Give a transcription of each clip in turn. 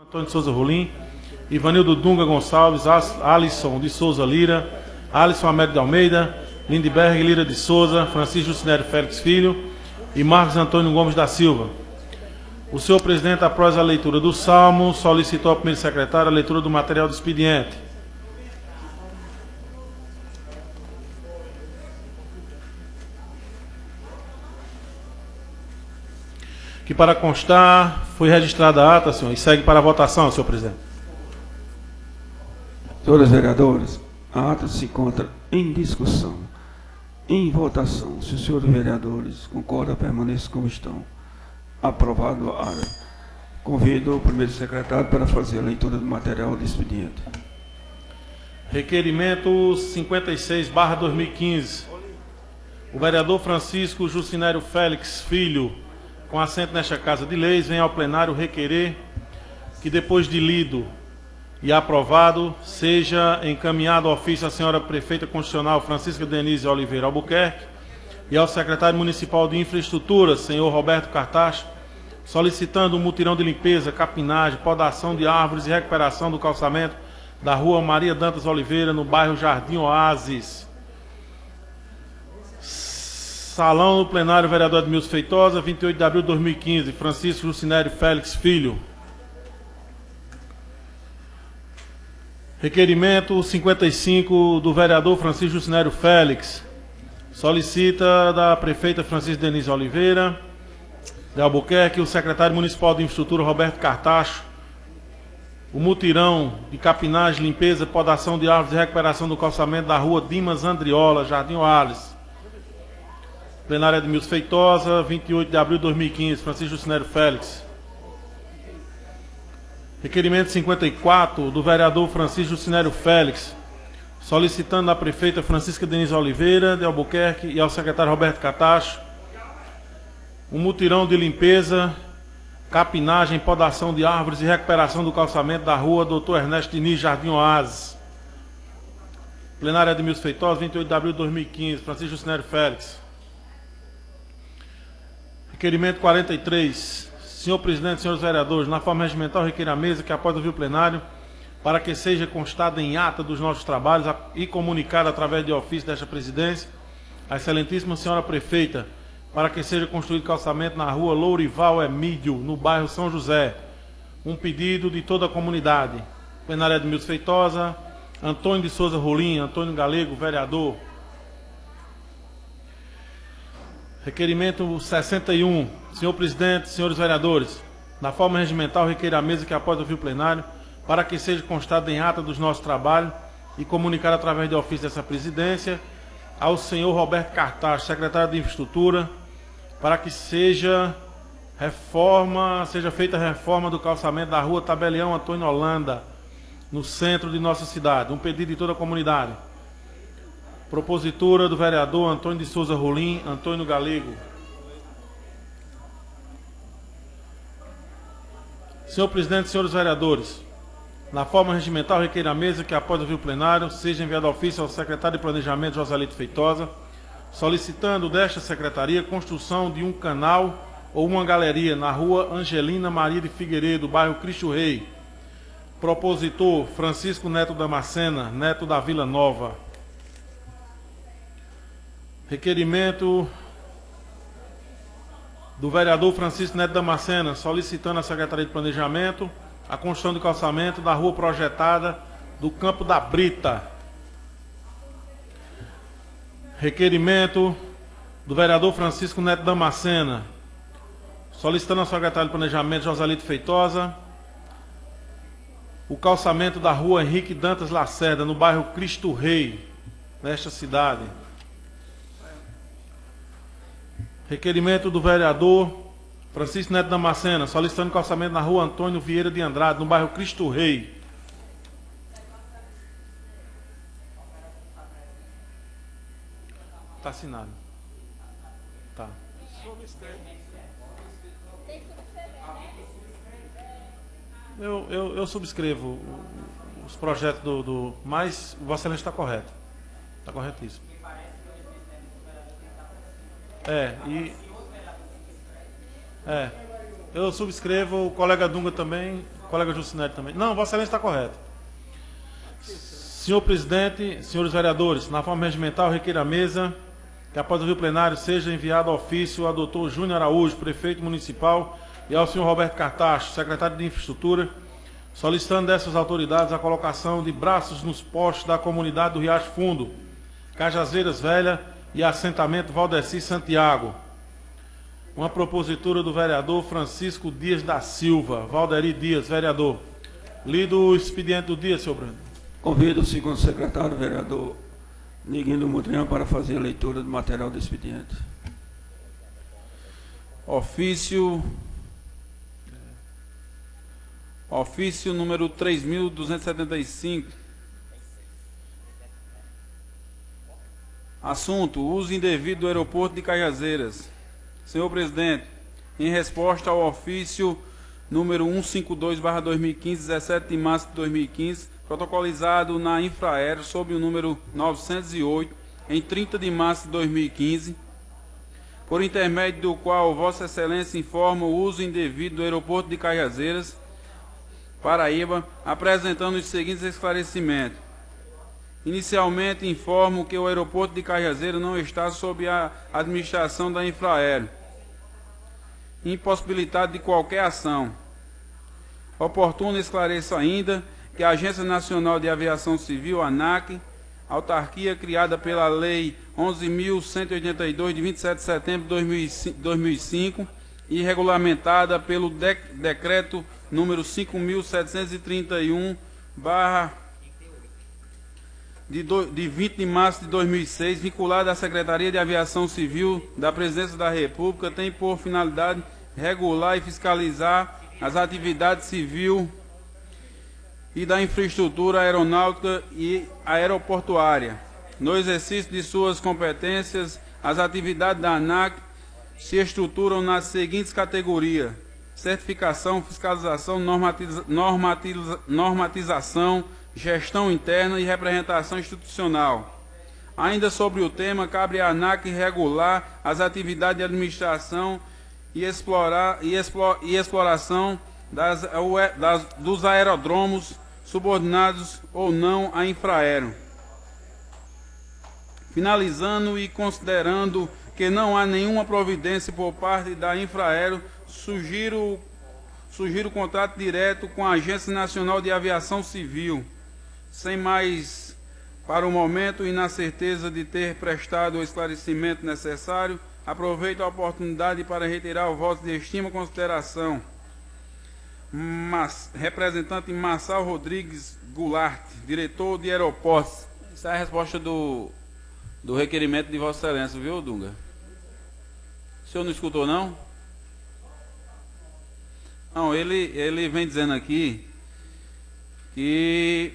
Antônio de Souza Rolim, Ivanildo Dunga Gonçalves, Alisson de Souza Lira, Alisson Américo de Almeida, Lindbergh Lira de Souza, Francisco Jucinério Félix Filho e Marcos Antônio Gomes da Silva. O senhor presidente, após a leitura do Salmo, solicitou ao primeiro secretário a leitura do material do expediente. Que para constar, foi registrada a ata, senhor, e segue para a votação, senhor presidente. Senhores vereadores, a ata se encontra em discussão, em votação. Se os senhores vereadores concordam, permaneçam como estão. Aprovado a ata. Convido o primeiro secretário para fazer a leitura do material do expediente. Requerimento 56/2015. O vereador Francisco Jucinério Félix Filho, com assento nesta Casa de Leis, vem ao plenário requerer que, depois de lido e aprovado, seja encaminhado ao ofício à senhora prefeita constitucional Francisca Denise Oliveira Albuquerque e ao secretário municipal de infraestrutura, senhor Roberto Cartacho, solicitando um mutirão de limpeza, capinagem, podação de árvores e recuperação do calçamento da rua Maria Dantas Oliveira, no bairro Jardim Oásis. Salão do plenário, vereador Edmilson Feitosa, 28 de abril de 2015, Francisco Jucinério Félix Filho. Requerimento 55 do vereador Francisco Jucinério Félix. Solicita da prefeita Francisca Denise Oliveira de Albuquerque, o secretário municipal de infraestrutura Roberto Cartacho, o mutirão de capinagem, limpeza, podação de árvores e recuperação do calçamento da rua Dimas Andriola, Jardim Oális. Plenário Edmilson Feitosa, 28 de abril de 2015, Francisco Jucinério Félix. Requerimento 54 do vereador Francisco Jucinério Félix, solicitando à prefeita Francisca Denise Oliveira de Albuquerque e ao secretário Roberto Cartacho um mutirão de limpeza, capinagem, podação de árvores e recuperação do calçamento da rua Dr. Ernesto Diniz, Jardim Oásis. Plenário Edmilson Feitosa, 28 de abril de 2015, Francisco Jucinério Félix. Requerimento 43. Senhor presidente, senhores vereadores, na forma regimental, requer a mesa que, após ouvir o plenário, para que seja constada em ata dos nossos trabalhos e comunicada através de ofício desta presidência, a excelentíssima senhora prefeita, para que seja construído calçamento na rua Lourival Emídio, no bairro São José. Um pedido de toda a comunidade. Plenário Edmilson Feitosa, Antônio de Souza Rolim, Antônio Galego, vereador. Requerimento 61. Senhor presidente, senhores vereadores, na forma regimental, requer a mesa que, após ouvir o plenário, para que seja constado em ata dos nossos trabalhos e comunicar através de ofício dessa presidência ao senhor Roberto Cartacho, secretário de Infraestrutura, para que seja feita a reforma do calçamento da rua Tabelião Antônio Holanda, no centro de nossa cidade. Um pedido de toda a comunidade. Propositura do vereador Antônio de Souza Rolim, Antônio Galego. Senhor presidente, senhores vereadores, na forma regimental, requer a mesa que, após ouvir o plenário, seja enviado ofício ao secretário de Planejamento, Joselito Feitosa, solicitando desta secretaria construção de um canal ou uma galeria na rua Angelina Maria de Figueiredo, bairro Cristo Rei. Propositor Francisco Neto Damascena, neto da Vila Nova. Requerimento do vereador Francisco Neto Damascena, solicitando à Secretaria de Planejamento a construção do calçamento da rua projetada do Campo da Brita. Requerimento do vereador Francisco Neto Damascena, solicitando à Secretaria de Planejamento, Joselito Feitosa, o calçamento da rua Henrique Dantas Lacerda, no bairro Cristo Rei, nesta cidade. Requerimento do vereador Francisco Neto Damascena, solicitando calçamento na rua Antônio Vieira de Andrade, no bairro Cristo Rei. Está assinado. Tá. Eu subscrevo os projetos mas o Vossa Excelência está correto. Está corretíssimo. Eu subscrevo, o colega Dunga também colega Jucinete também. Não, Vossa Excelência está correto. Senhor presidente, senhores vereadores, na forma regimental, requeiro à mesa que após ouvir o plenário seja enviado ofício ao doutor Júnior Araújo, prefeito municipal, e ao senhor Roberto Cartacho, secretário de Infraestrutura, solicitando dessas autoridades a colocação de braços nos postes da comunidade do Riacho Fundo, Cajazeiras Velha e assentamento Valdeci Santiago. Uma propositura do vereador Francisco Dias da Silva. Valderi Dias, vereador. Lido o expediente do dia, senhor Bruno. Convido o segundo secretário, vereador Niguinho do Mudrinho, para fazer a leitura do material do expediente. Ofício número 3.275. Assunto: uso indevido do aeroporto de Cajazeiras. Senhor presidente, em resposta ao ofício número 152/2015, 17 de março de 2015, protocolizado na Infraero sob o número 908, em 30 de março de 2015, por intermédio do qual Vossa Excelência informa o uso indevido do aeroporto de Cajazeiras, Paraíba, apresentando os seguintes esclarecimentos. Inicialmente, informo que o aeroporto de Cajazeiras não está sob a administração da Infraero, impossibilitado de qualquer ação. Oportuno esclareço ainda que a Agência Nacional de Aviação Civil, ANAC, autarquia criada pela Lei 11.182, de 27 de setembro de 2005, e regulamentada pelo Decreto número 5.731, de 20 de março de 2006, vinculada à Secretaria de Aviação Civil da Presidência da República, tem por finalidade regular e fiscalizar as atividades civil e da infraestrutura aeronáutica e aeroportuária. No exercício de suas competências, as atividades da ANAC se estruturam nas seguintes categorias: certificação, fiscalização, normatização, gestão interna e representação institucional. Ainda sobre o tema, cabe à ANAC regular as atividades de administração e exploração dos aeródromos subordinados ou não à Infraero. Finalizando e considerando que não há nenhuma providência por parte da Infraero, sugiro contrato direto com a Agência Nacional de Aviação Civil. Sem mais para o momento e na certeza de ter prestado o esclarecimento necessário, aproveito a oportunidade para retirar o voto de estima e consideração. Representante Marçal Rodrigues Goulart, diretor de aeroportos. Essa é a resposta do requerimento de Vossa Excelência, viu, Dunga? O senhor não escutou, não? Não, ele vem dizendo aqui que,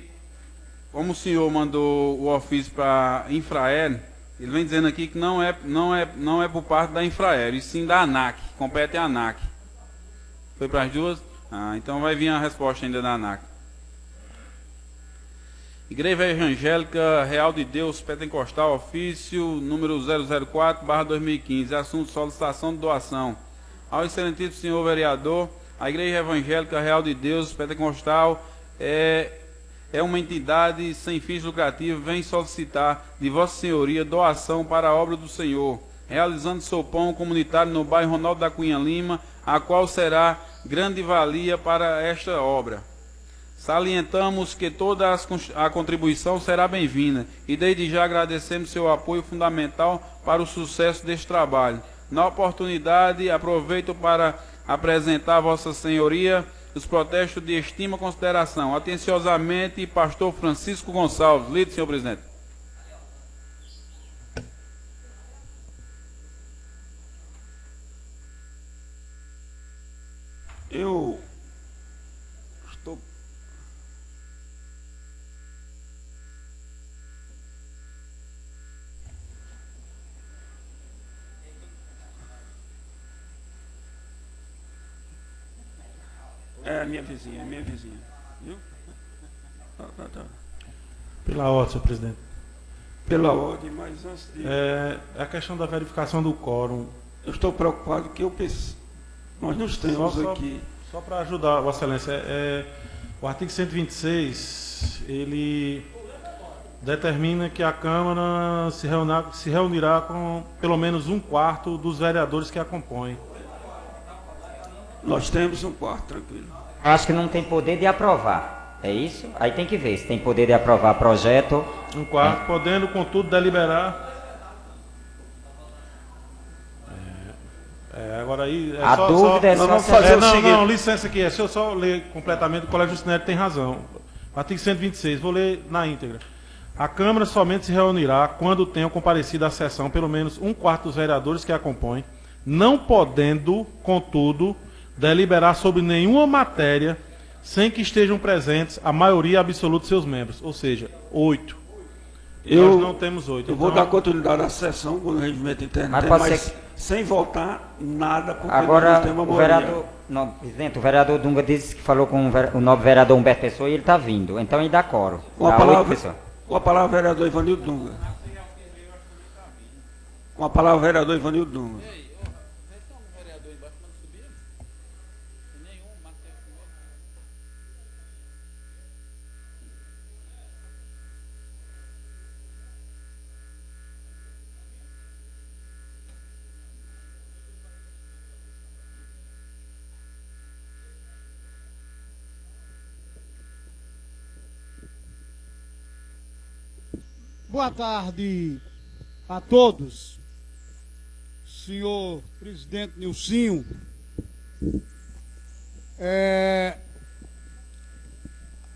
como o senhor mandou o ofício para a Infraero, ele vem dizendo aqui que não é por parte da Infraero, e sim da ANAC, compete à ANAC. Foi para as duas? Então vai vir a resposta ainda da ANAC. Igreja Evangélica Real de Deus Pentecostal, ofício número 004/2015, assunto solicitação de doação. Ao excelentíssimo senhor vereador, a Igreja Evangélica Real de Deus Pentecostal é uma entidade sem fins lucrativos, vem solicitar de Vossa Senhoria doação para a obra do Senhor, realizando sopão comunitário no bairro Ronaldo da Cunha Lima, a qual será grande valia para esta obra. Salientamos que toda a contribuição será bem-vinda e desde já agradecemos seu apoio fundamental para o sucesso deste trabalho. Na oportunidade, aproveito para apresentar a Vossa Senhoria os protestos de estima e consideração. Atenciosamente, pastor Francisco Gonçalves. Lido, senhor presidente. Eu estou... É minha vizinha, viu? Tá. Pela ordem, senhor presidente. Pela ordem, mas antes de... É a questão da verificação do quórum. Eu estou preocupado que nós não temos aqui... Só para ajudar, Vossa Excelência, o artigo 126, ele determina que a Câmara se reunirá com pelo menos 1/4 dos vereadores que a compõem. Nós temos 1/4, tranquilo. Acho que não tem poder de aprovar. É isso? Aí tem que ver se tem poder de aprovar projeto. 1/4, podendo, contudo, deliberar. Agora aí. A dúvida é só. vamos fazer o seguinte. Não, licença aqui. Deixa eu só ler completamente. O Colégio Justinério tem razão. Artigo 126, vou ler na íntegra. A Câmara somente se reunirá quando tenham comparecido à sessão pelo menos 1/4 dos vereadores que a compõem, não podendo, contudo, deliberar sobre nenhuma matéria sem que estejam presentes a maioria absoluta de seus membros, ou seja, 8. Nós não temos 8. Eu vou dar continuidade à sessão com o regimento interno, mas sem votar nada, porque agora, nós temos a maioria. Presidente, o vereador Dunga disse que falou com o nobre vereador Humberto Pessoa e ele está vindo. Então ele dá coro. Com a palavra, vereador Ivanildo Dunga. Com a palavra, vereador Ivanildo Dunga. Boa tarde a todos. Senhor presidente Nilcinho,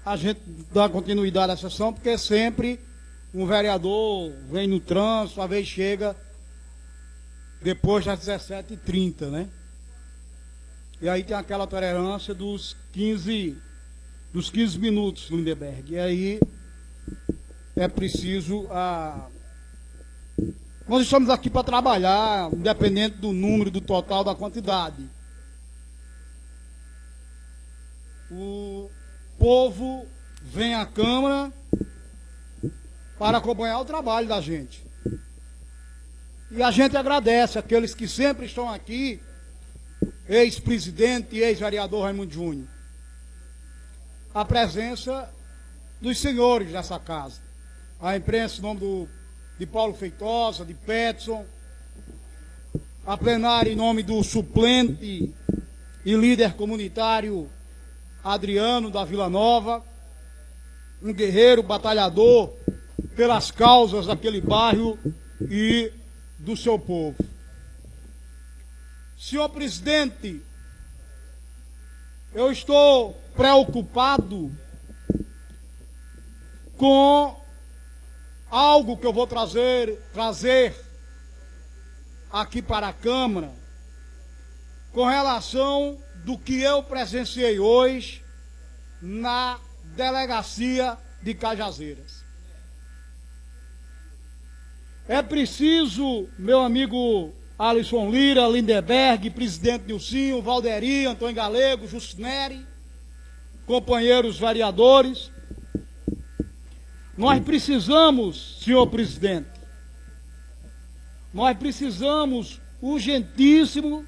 a gente dá continuidade à sessão porque sempre um vereador vem no trânsito, às vezes chega depois das 17h30, né? E aí tem aquela tolerância dos 15 minutos, Lindenberg. E aí é preciso nós estamos aqui para trabalhar, independente do número, do total, da quantidade. O povo vem à Câmara para acompanhar o trabalho da gente. E a gente agradece aqueles que sempre estão aqui, ex-presidente e ex-vereador Raimundo Júnior, a presença dos senhores dessa casa. A imprensa, em nome de Paulo Feitosa, de Peterson, a plenária em nome do suplente e líder comunitário Adriano da Vila Nova, um guerreiro batalhador pelas causas daquele bairro e do seu povo. Senhor presidente, eu estou preocupado com algo que eu vou trazer aqui para a Câmara com relação do que eu presenciei hoje na delegacia de Cajazeiras. É preciso, meu amigo Alisson Lira, Lindenberg, presidente Nilcinho, Valderi, Antônio Galego, Justineri, companheiros vereadores, nós precisamos, senhor presidente, nós precisamos, urgentíssimo,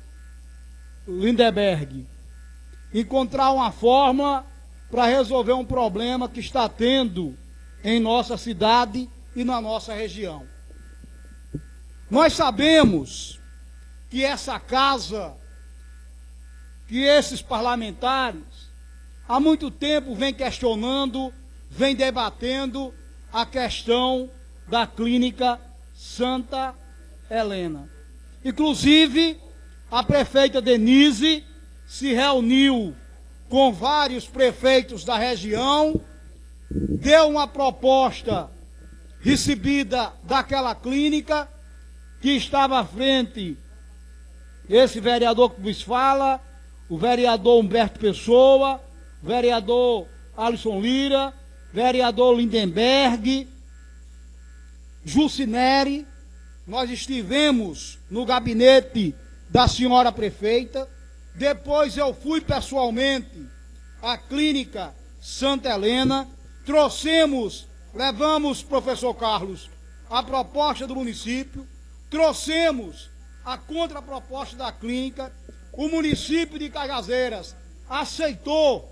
Lindenberg, encontrar uma forma para resolver um problema que está tendo em nossa cidade e na nossa região. Nós sabemos que essa casa, que esses parlamentares, há muito tempo vem questionando, vem debatendo a questão da clínica Santa Helena. Inclusive, a prefeita Denise se reuniu com vários prefeitos da região, deu uma proposta recebida daquela clínica que estava à frente, esse vereador que vos fala, o vereador Humberto Pessoa, o vereador Alisson Lira, vereador Lindenberg, Justineri. Nós estivemos no gabinete da senhora prefeita. Depois eu fui pessoalmente à clínica Santa Helena. Levamos, professor Carlos, a proposta do município, trouxemos a contraproposta da clínica. O município de Cajazeiras aceitou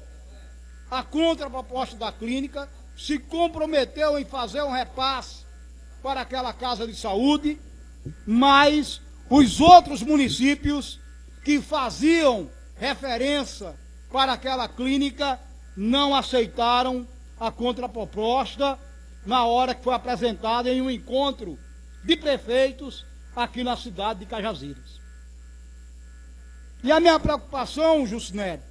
a contraproposta da clínica, se comprometeu em fazer um repasse para aquela casa de saúde, mas os outros municípios que faziam referência para aquela clínica não aceitaram a contraproposta na hora que foi apresentada em um encontro de prefeitos aqui na cidade de Cajazeiras. E a minha preocupação, Juscelino,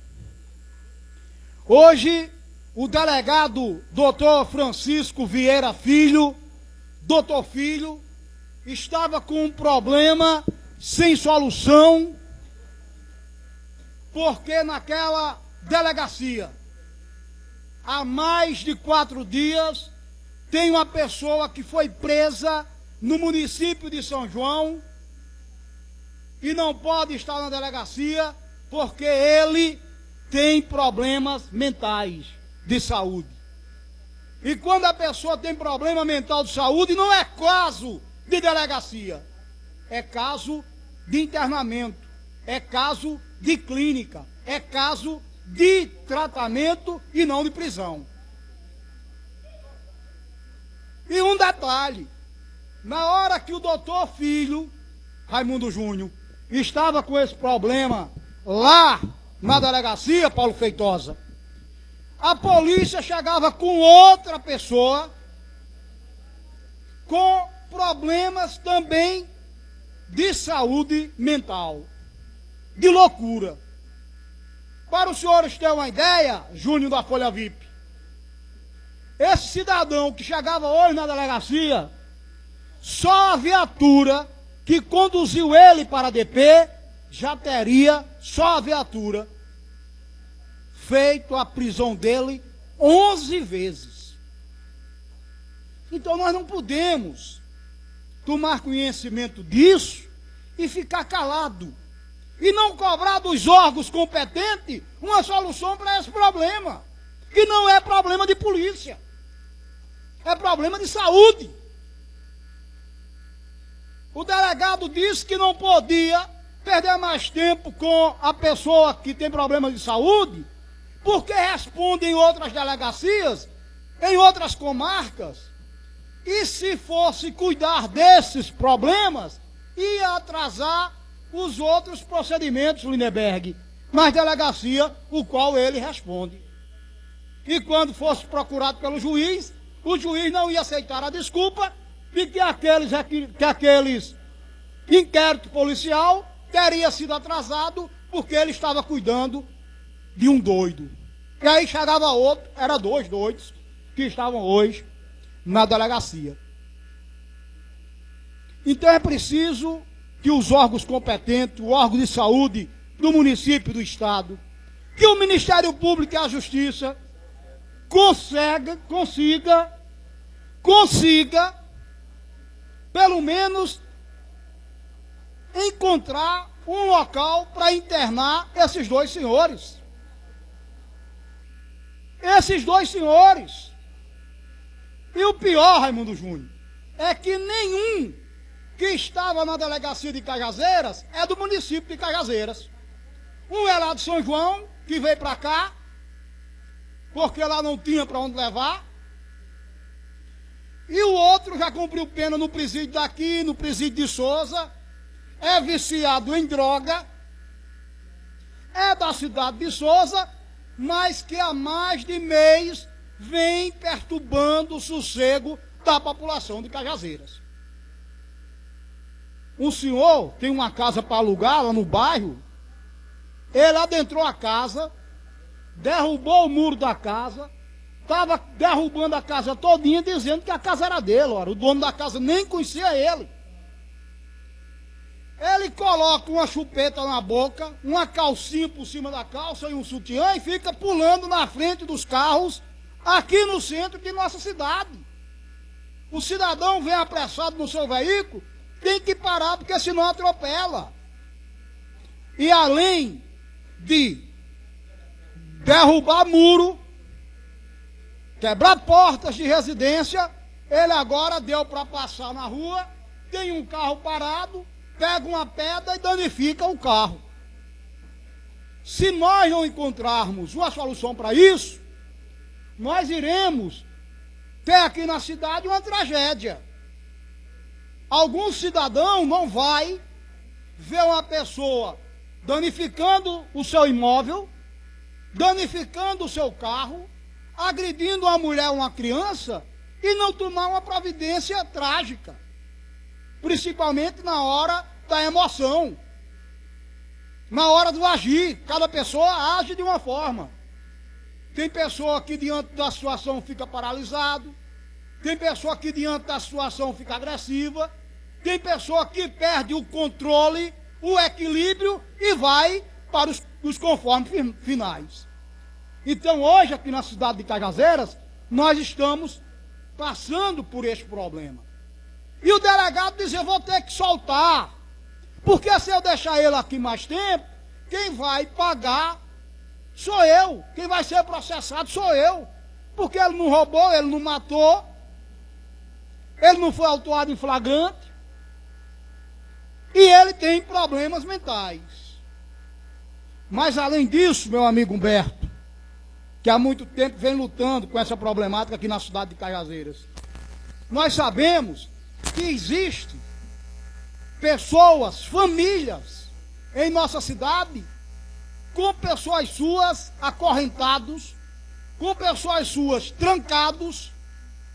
hoje o delegado Dr. Francisco Vieira Filho, doutor Filho, estava com um problema sem solução, porque naquela delegacia, há mais de 4 dias, tem uma pessoa que foi presa no município de São João e não pode estar na delegacia porque ele tem problemas mentais de saúde. E quando a pessoa tem problema mental de saúde, não é caso de delegacia, é caso de internamento, é caso de clínica, é caso de tratamento e não de prisão. E um detalhe, na hora que o doutor Filho, Raimundo Júnior, estava com esse problema lá na delegacia, Paulo Feitosa, a polícia chegava com outra pessoa com problemas também de saúde mental, de loucura. Para os senhores terem uma ideia, Júnior da Folha VIP, esse cidadão que chegava hoje na delegacia, só a viatura que conduziu ele para a DP já teria, só a viatura, feito a prisão dele 11 vezes. Então nós não podemos tomar conhecimento disso e ficar calado e não cobrar dos órgãos competentes uma solução para esse problema, que não é problema de polícia, é problema de saúde. O delegado disse que não podia perder mais tempo com a pessoa que tem problema de saúde, porque responde em outras delegacias, em outras comarcas, e se fosse cuidar desses problemas, ia atrasar os outros procedimentos, Lindeberg, nas delegacias, o qual ele responde. E quando fosse procurado pelo juiz, o juiz não ia aceitar a desculpa de que aqueles inquérito policial teria sido atrasado porque ele estava cuidando de um doido. E aí chegava outro, eram 2 doidos que estavam hoje na delegacia. Então é preciso que os órgãos competentes, o órgão de saúde do município e do estado, que o Ministério Público e a Justiça consiga, pelo menos, encontrar um local para internar esses 2 senhores. Esses 2 senhores. E o pior, Raimundo Júnior, é que nenhum que estava na delegacia de Cajazeiras é do município de Cajazeiras. Um é lá de São João, que veio para cá, porque lá não tinha para onde levar. E o outro já cumpriu pena no presídio daqui, no presídio de Souza, é viciado em droga, é da cidade de Souza, mas que há mais de mês vem perturbando o sossego da população de Cajazeiras. Um senhor tem uma casa para alugar lá no bairro, ele adentrou a casa, derrubou o muro da casa, estava derrubando a casa todinha, dizendo que a casa era dele. Ora, o dono da casa nem conhecia ele. Ele coloca uma chupeta na boca, uma calcinha por cima da calça e um sutiã e fica pulando na frente dos carros aqui no centro de nossa cidade. O cidadão vem apressado no seu veículo, tem que parar porque senão atropela. E além de derrubar muro, quebrar portas de residência, ele agora deu para passar na rua, tem um carro parado, pega uma pedra e danifica o carro. Se nós não encontrarmos uma solução para isso, nós iremos ter aqui na cidade uma tragédia. Algum cidadão não vai ver uma pessoa danificando o seu imóvel, danificando o seu carro, agredindo uma mulher ou uma criança e não tomar uma providência trágica, principalmente na hora da emoção, na hora do agir. Cada pessoa age de uma forma. Tem pessoa que diante da situação fica paralisado, tem pessoa que diante da situação fica agressiva, tem pessoa que perde o controle, o equilíbrio e vai para os conformes finais. Então hoje aqui na cidade de Cajazeiras, nós estamos passando por este problema. E o delegado dizia, vou ter que soltar, porque se eu deixar ele aqui mais tempo, quem vai pagar sou eu, quem vai ser processado sou eu, porque ele não roubou, ele não matou, ele não foi autuado em flagrante, e ele tem problemas mentais. Mas além disso, meu amigo Humberto, que há muito tempo vem lutando com essa problemática aqui na cidade de Cajazeiras, nós sabemos que existem pessoas, famílias em nossa cidade com pessoas suas acorrentados, com pessoas suas trancados,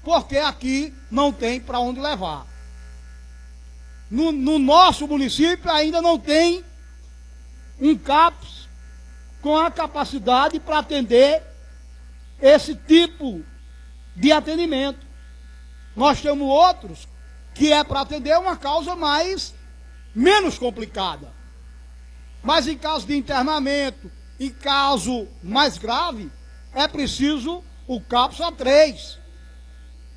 porque aqui não tem para onde levar. No nosso município ainda não tem um CAPS com a capacidade para atender esse tipo de atendimento. Nós temos outros que é para atender uma causa menos complicada. Mas em caso de internamento, em caso mais grave, é preciso o CAPS A3.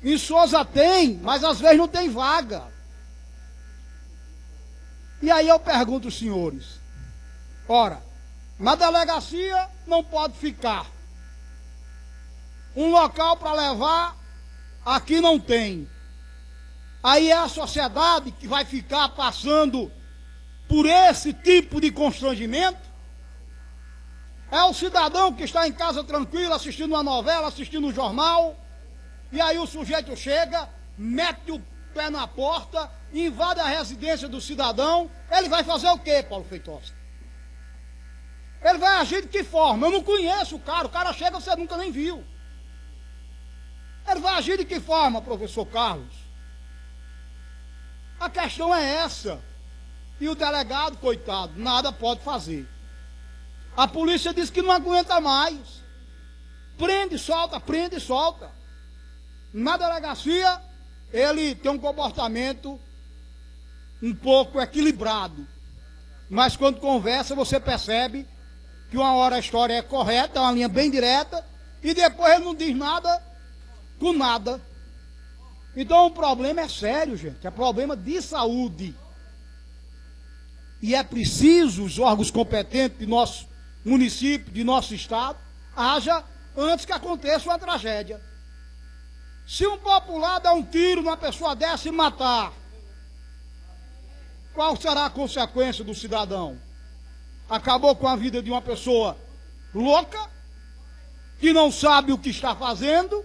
Em Souza tem, mas às vezes não tem vaga. E aí eu pergunto aos senhores, ora, na delegacia não pode ficar. Um local para levar, aqui não tem. Aí é a sociedade que vai ficar passando por esse tipo de constrangimento? É o cidadão que está em casa tranquilo, assistindo uma novela, assistindo um jornal, e aí o sujeito chega, mete o pé na porta, invade a residência do cidadão, ele vai fazer o quê, Paulo Feitosa? Ele vai agir de que forma? Eu não conheço o cara chega, você nunca nem viu. Ele vai agir de que forma, professor Carlos? A questão é essa. E o delegado, coitado, nada pode fazer. A polícia diz que não aguenta mais. Prende, solta. Na delegacia, ele tem um comportamento um pouco equilibrado. Mas quando conversa, você percebe que uma hora a história é correta, é uma linha bem direta, e depois ele não diz nada com nada. Então o problema é sério, gente. É problema de saúde. E é preciso os órgãos competentes de nosso município, de nosso estado, haja antes que aconteça uma tragédia. Se um popular dá um tiro numa pessoa dessa e matar, qual será a consequência do cidadão? Acabou com a vida de uma pessoa louca, que não sabe o que está fazendo,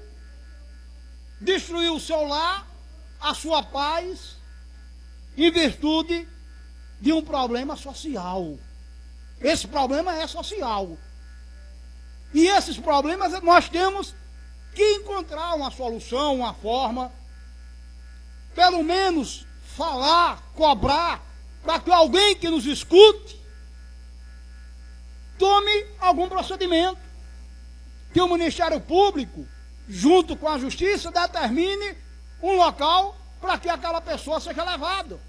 destruiu o seu lar, a sua paz, em virtude de um problema social. Esse problema é social. E esses problemas nós temos que encontrar uma solução, uma forma, pelo menos falar, cobrar, para que alguém que nos escute tome algum procedimento. Que o Ministério Público, junto com a Justiça, determine um local para que aquela pessoa seja levada.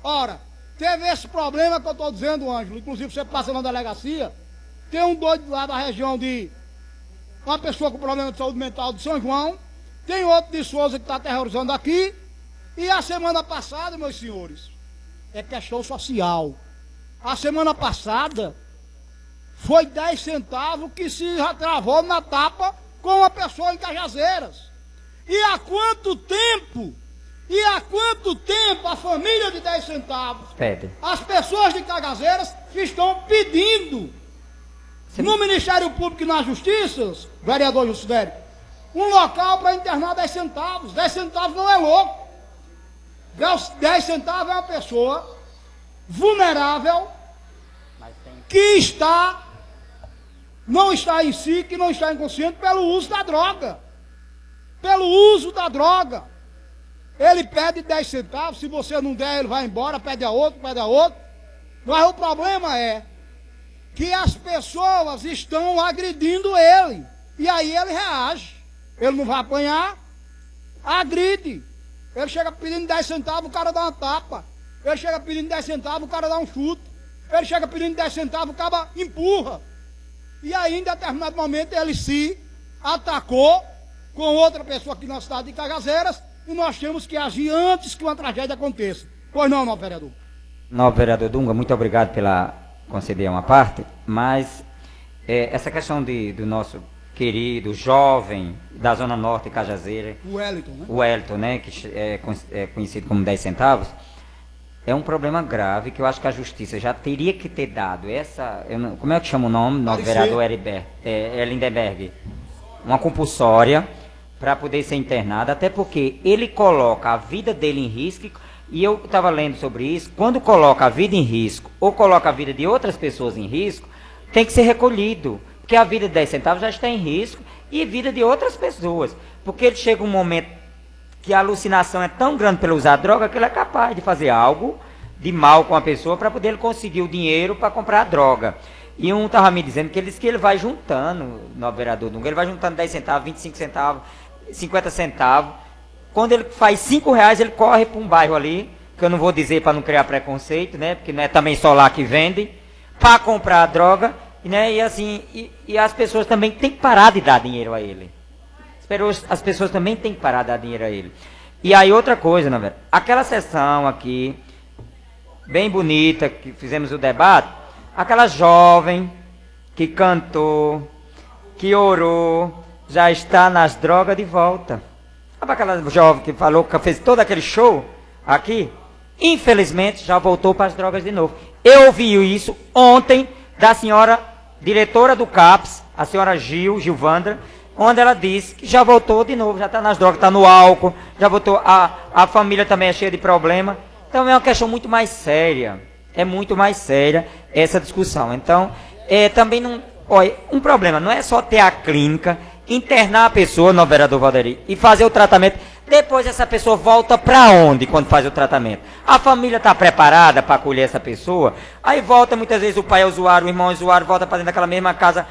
Ora, teve esse problema que eu estou dizendo, Ângelo, inclusive você passa na delegacia, tem um doido lá da região de uma pessoa com problema de saúde mental de São João, tem outro de Souza que está aterrorizando aqui, e a semana passada, meus senhores, é questão social. A semana passada foi 10 centavos que se travou na tapa com uma pessoa em Cajazeiras. E há quanto tempo a família de 10 centavos, as pessoas de Cajazeiras que estão pedindo no Ministério Público e na Justiça, vereador Juscelio, um local para internar 10 centavos. 10 centavos não é louco. 10 centavos é uma pessoa vulnerável que não está em si, que não está inconsciente pelo uso da droga. Pelo uso da droga. Ele pede 10 centavos, se você não der, ele vai embora, pede a outro. Mas o problema é que as pessoas estão agredindo ele. E aí ele reage. Ele não vai apanhar, agride. Ele chega pedindo 10 centavos, o cara dá uma tapa. Ele chega pedindo 10 centavos, o cara dá um chute. Ele chega pedindo 10 centavos, o cara empurra. E aí, em determinado momento, ele se atacou com outra pessoa aqui na cidade de Cajazeiras. E nós temos que agir antes que uma tragédia aconteça. Pois não, novo vereador? Novo vereador Dunga, muito obrigado pela conceder uma parte, mas essa questão do nosso querido jovem da Zona Norte de Cajazeira, O Wellington, né? o Wellington, né, que é conhecido como 10 centavos, é um problema grave que eu acho que a Justiça já teria que ter dado como é que chama o nome? Novo vereador Lindenberg. Uma compulsória para poder ser internado, até porque ele coloca a vida dele em risco, e eu estava lendo sobre isso. Quando coloca a vida em risco, ou coloca a vida de outras pessoas em risco, tem que ser recolhido, porque a vida de 10 centavos já está em risco, e a vida de outras pessoas, porque ele chega um momento que a alucinação é tão grande pelo usar droga, que ele é capaz de fazer algo de mal com a pessoa, para poder ele conseguir o dinheiro para comprar a droga. E um estava me dizendo que ele vai juntando, no vereador Dunga, ele vai juntando 10 centavos, 25 centavos, 50 centavos. Quando ele faz 5 reais, ele corre para um bairro ali, que eu não vou dizer para não criar preconceito, né? Porque não é também só lá que vende, para comprar a droga, né? E assim, e as pessoas também têm que parar de dar dinheiro a ele. As pessoas também têm que parar de dar dinheiro a ele. E aí outra coisa, né, velho? Aquela sessão aqui, bem bonita, que fizemos o debate, aquela jovem que cantou, que orou, já está nas drogas de volta. Sabe aquela jovem que falou, que fez todo aquele show aqui? Infelizmente, já voltou para as drogas de novo. Eu ouvi isso ontem da senhora diretora do CAPS, a senhora Gilvandra, onde ela disse que já voltou de novo, já está nas drogas, está no álcool, já voltou, a família também é cheia de problema. Então é uma questão muito mais séria, é muito mais séria essa discussão. Então, também não, olha, um problema não é só ter a clínica, internar a pessoa, no vereador Valderi, e fazer o tratamento. Depois essa pessoa volta para onde quando faz o tratamento? A família está preparada para acolher essa pessoa? Aí volta, muitas vezes o pai é usuário, o irmão é usuário, volta para dentro daquela mesma casa.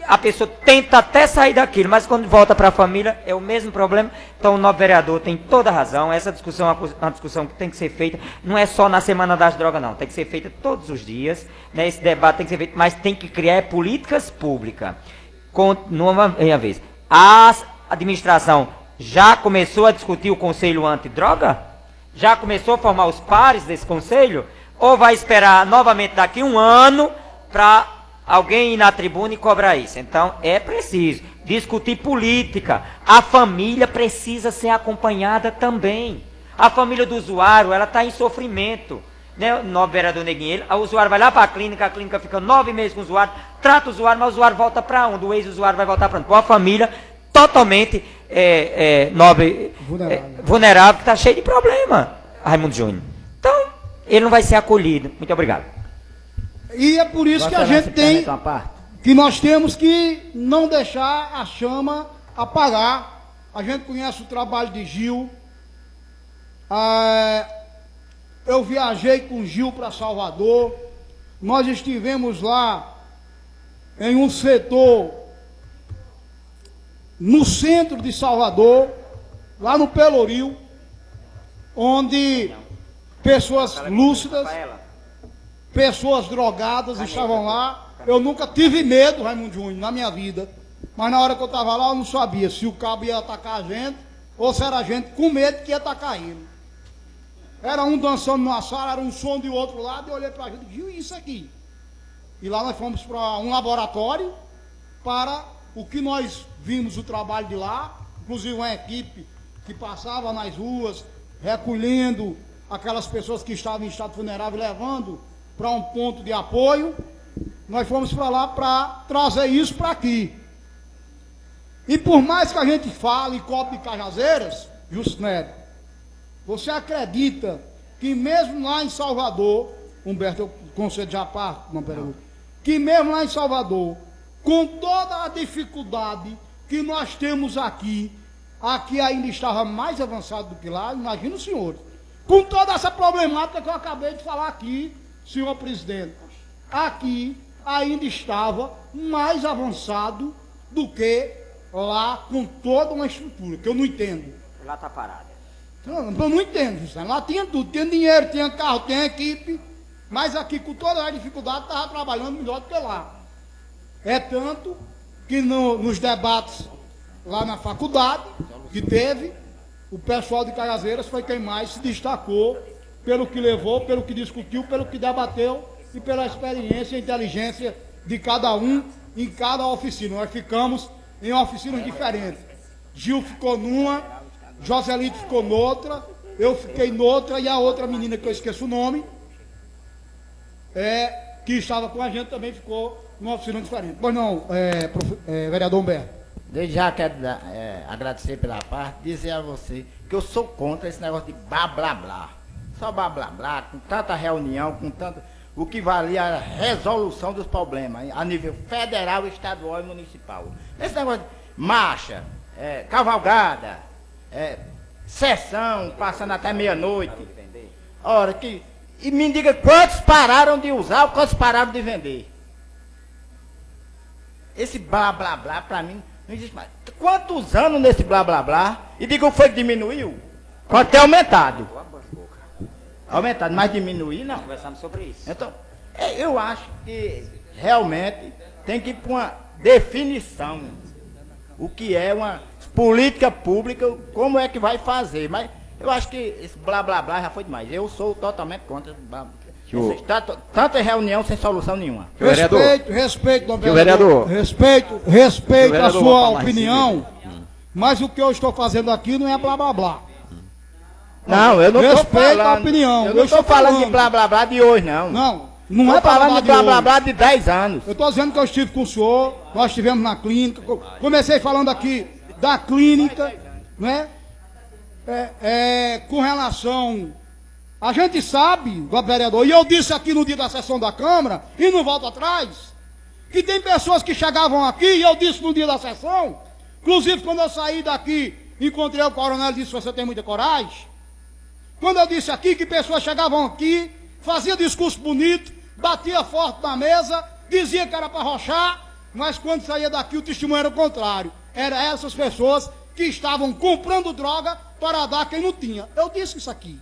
A pessoa tenta até sair daquilo, mas quando volta para a família é o mesmo problema. Então o novo vereador tem toda a razão. Essa discussão é uma discussão que tem que ser feita, não é só na Semana das Drogas, não. Tem que ser feita todos os dias, né? Esse debate tem que ser feito, mas tem que criar políticas públicas. Numa vez, a administração já começou a discutir o Conselho Antidroga? Já começou a formar os pares desse conselho? Ou vai esperar novamente daqui 1 ano para alguém ir na tribuna e cobrar isso? Então é preciso discutir política. A família precisa ser acompanhada também. A família do usuário, ela está em sofrimento. Né? O novo vereador Neguinho, o usuário vai lá para a clínica fica 9 meses com o usuário, trata o usuário, mas o usuário volta para onde? O ex-usuário vai voltar para onde? Com a família totalmente vulnerável, que está cheio de problema, Raimundo Júnior. Então, ele não vai ser acolhido. Muito obrigado. E é por isso que a gente tem, que nós temos que não deixar a chama apagar. A gente conhece o trabalho de Gil. Eu viajei com Gil para Salvador. Nós estivemos lá em um setor no centro de Salvador, lá no Pelourinho, onde pessoas lúcidas, pessoas drogadas estavam lá. Eu nunca tive medo, Raimundo Júnior, na minha vida. Mas na hora que eu estava lá, eu não sabia se o cabo ia atacar a gente ou se era a gente com medo que ia atacar ele. Era um dançando numa sala, era um som de outro lado, e eu olhei para a gente e disse, isso aqui. E lá nós fomos para um laboratório para o que nós vimos o trabalho de lá, inclusive uma equipe que passava nas ruas, recolhendo aquelas pessoas que estavam em estado vulnerável, levando para um ponto de apoio, nós fomos para lá para trazer isso para aqui. E por mais que a gente fale e cobre de Cajazeiras, Justo Neto, você acredita que mesmo lá em Salvador, Humberto, eu concedo já a parte, não, peraí, que mesmo lá em Salvador, com toda a dificuldade que nós temos aqui ainda estava mais avançado do que lá, imagina o senhor. Com toda essa problemática que eu acabei de falar aqui, senhor presidente, aqui ainda estava mais avançado do que lá, com toda uma estrutura, que eu não entendo. Lá está parado. Eu não entendo, lá tinha tudo, tinha dinheiro, tinha carro, tinha equipe, mas aqui com toda a dificuldade estava trabalhando melhor do que lá. É tanto que nos debates lá na faculdade, que teve, o pessoal de Cajazeiras foi quem mais se destacou pelo que levou, pelo que discutiu, pelo que debateu e pela experiência e inteligência de cada um em cada oficina. Nós ficamos em oficinas diferentes. Gil ficou numa, Joselito ficou noutra, eu fiquei noutra e a outra menina que eu esqueço o nome, que estava com a gente também ficou numa oficina diferente. Pois não, vereador Humberto. Desde já quero agradecer pela parte, dizer a você que eu sou contra esse negócio de blá blá blá. Só blá blá blá, com tanta reunião, com tanto. O que valia a resolução dos problemas a nível federal, estadual e municipal. Esse negócio de marcha, cavalgada, sessão, passando até meia-noite. Ora, e me diga quantos pararam de usar, quantos pararam de vender. Esse blá blá blá, para mim, não existe mais. Quantos anos nesse blá blá blá? E diga o que foi que diminuiu? Pode ter aumentado. Aumentado, mas diminuir não. Conversamos sobre isso. Então, eu acho que realmente tem que ir para uma definição. O que é uma política pública, como é que vai fazer. Mas eu acho que esse blá blá blá já foi demais. Eu sou totalmente contra blá blá. Tanta reunião sem solução nenhuma. Respeito, Dom vereador. Respeito a sua opinião, mas o que eu estou fazendo aqui não é blá blá blá. Não, eu não estou falando. A opinião. Eu não estou falando de blá blá blá de hoje, não. Não é falando de blá blá blá de 10 anos. Eu estou dizendo que eu estive com o senhor, nós estivemos na clínica, comecei falando aqui da clínica, né? Com relação... A gente sabe, vereador, e eu disse aqui no dia da sessão da Câmara, e não volto atrás, que tem pessoas que chegavam aqui, e eu disse no dia da sessão, inclusive quando eu saí daqui, encontrei o coronel e disse, você tem muita coragem. Quando eu disse aqui que pessoas chegavam aqui, faziam discurso bonito, batia forte na mesa, dizia que era para arrochar, mas quando saía daqui o testemunho era o contrário. Eram essas pessoas que estavam comprando droga para dar quem não tinha. Eu disse isso aqui.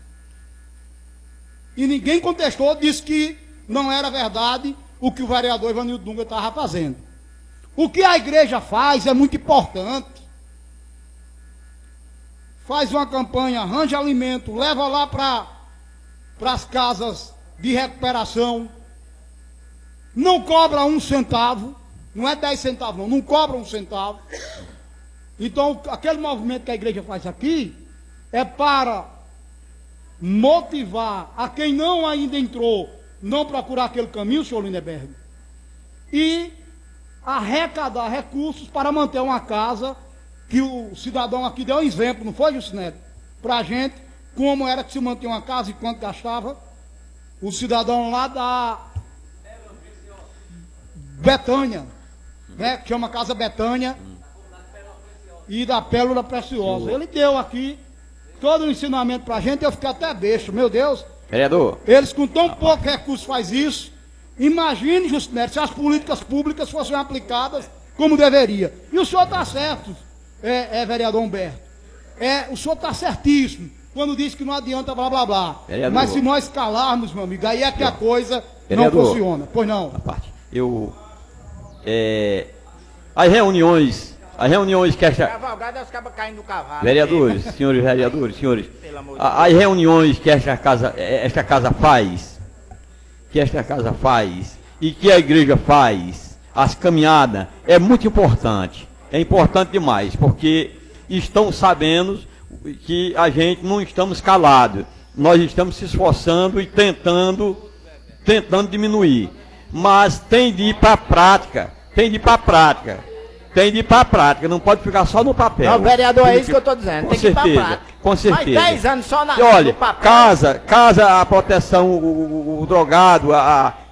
E ninguém contestou, disse que não era verdade o que o vereador Ivanildo Dunga estava fazendo. O que a igreja faz é muito importante. Faz uma campanha, arranja alimento, leva lá para as casas de recuperação. Não cobra 1 centavo, não é 10 centavos não cobra 1 centavo. Então, aquele movimento que a igreja faz aqui é para motivar a quem não ainda entrou, não procurar aquele caminho, senhor Lindeberg, e arrecadar recursos para manter uma casa, que o cidadão aqui deu um exemplo, não foi, Justo Neto? Para a gente, como era que se mantinha uma casa e quanto gastava. O cidadão lá da Betânia, né, que chama Casa Betânia, e da Pérola Preciosa. Ele deu aqui todo o ensinamento para a gente, eu fiquei até besta, meu Deus. Vereador. Eles com tão pouco recurso faz isso. Imagine, Justo Neto, se as políticas públicas fossem aplicadas como deveria. E o senhor está certo, vereador Humberto. O senhor está certíssimo quando diz que não adianta blá blá blá. Vereador. Mas se nós calarmos, meu amigo, aí é que a coisa vereador, não funciona. Pois não. A parte. As reuniões que esta... Cavalgada, os cabos caindo do cavalo. Vereadores, senhores, as reuniões que esta casa faz, e que a igreja faz, as caminhadas, é muito importante. É importante demais, porque estão sabendo que a gente não estamos calados. Nós estamos se esforçando e tentando tentando diminuir. Mas tem de ir para a prática, tem de ir para a prática. Tem de ir para a prática, não pode ficar só no papel. Não, vereador, é isso que eu estou dizendo. Com Tem que ir para a certeza, prática. com certeza. Mais 10 anos só E olha, no papel. casa, a proteção, o drogado,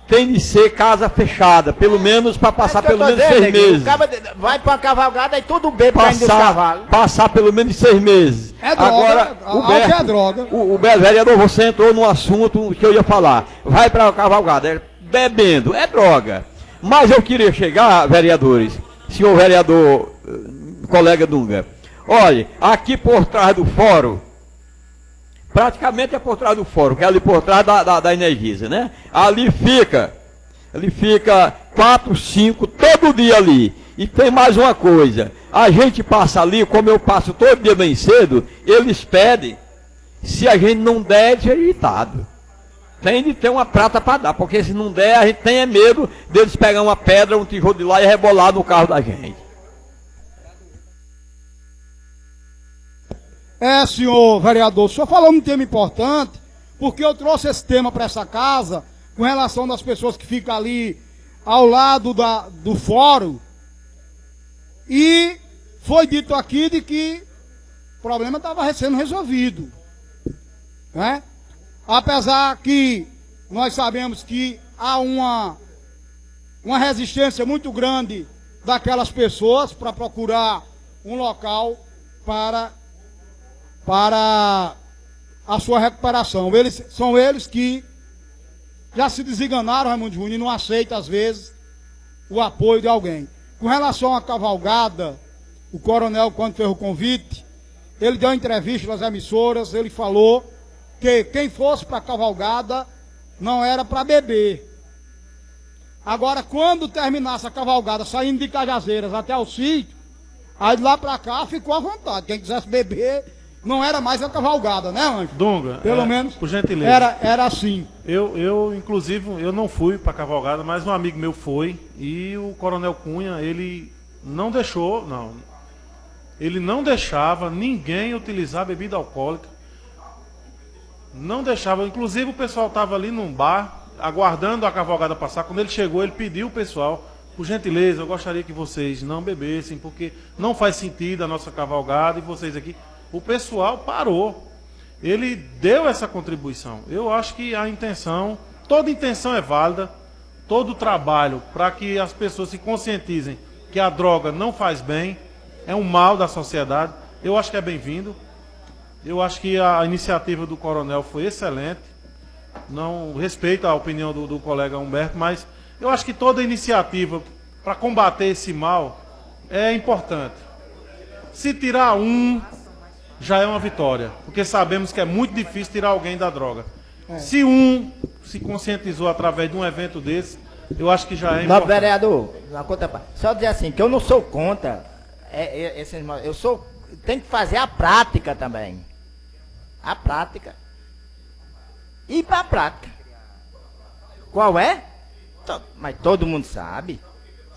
tem de ser casa fechada, pelo menos para passar pelo menos 6 meses. Vai para uma cavalgada e tudo bebe caindo dos cavalos. Passar pelo menos 6 meses. É droga, Agora, álcool é droga. o vereador, você entrou num assunto que eu ia falar. Vai para a cavalgada, bebendo, é droga. Mas eu queria chegar, vereadores, senhor vereador, colega Dunga, olha, aqui por trás do fórum, praticamente é por trás do fórum, que é ali por trás da Energisa, né? Ali fica 4, 5, todo dia ali. E tem mais uma coisa, a gente passa ali, como eu passo todo dia bem cedo, eles pedem, se a gente não der, é desjeitado. Tem de ter uma prata para dar, porque se não der, a gente tem medo deles pegar uma pedra, um tijolo de lá e rebolar no carro da gente. Senhor vereador, o senhor falou um tema importante, porque eu trouxe esse tema para essa casa, com relação das pessoas que ficam ali ao lado do fórum, e foi dito aqui de que o problema estava sendo resolvido, né? Apesar que nós sabemos que há uma resistência muito grande daquelas pessoas para procurar um local para a sua recuperação. São eles que já se desenganaram, Raimundo Júnior, e não aceitam, às vezes, o apoio de alguém. Com relação à cavalgada, o coronel, quando fez o convite, ele deu uma entrevista nas emissoras, ele falou que quem fosse para a cavalgada não era para beber. Agora, quando terminasse a cavalgada, saindo de Cajazeiras até o sítio, aí de lá para cá ficou à vontade. Quem quisesse beber, não era mais a cavalgada, né, Anjo? Dunga, pelo menos, por gentileza. Era assim. Inclusive, eu não fui para a cavalgada, mas um amigo meu foi, e o Coronel Cunha, ele não deixava ninguém utilizar bebida alcoólica. Não deixava, inclusive o pessoal estava ali num bar, aguardando a cavalgada passar. Quando ele chegou, ele pediu o pessoal, por gentileza, eu gostaria que vocês não bebessem, porque não faz sentido a nossa cavalgada e vocês aqui. O pessoal parou. Ele deu essa contribuição. Eu acho que toda intenção é válida, todo trabalho para que as pessoas se conscientizem que a droga não faz bem, é um mal da sociedade, eu acho que é bem-vindo. Eu acho que a iniciativa do coronel foi excelente. Não respeito a opinião do colega Humberto, mas eu acho que toda iniciativa para combater esse mal é importante. Se tirar um, já é uma vitória, porque sabemos que é muito difícil tirar alguém da droga. Se um se conscientizou através de um evento desse, eu acho que já é importante. Não, vereador, só dizer assim, que eu não sou contra, tem que fazer a prática também. A prática. E para a prática. Qual é? Mas todo mundo sabe.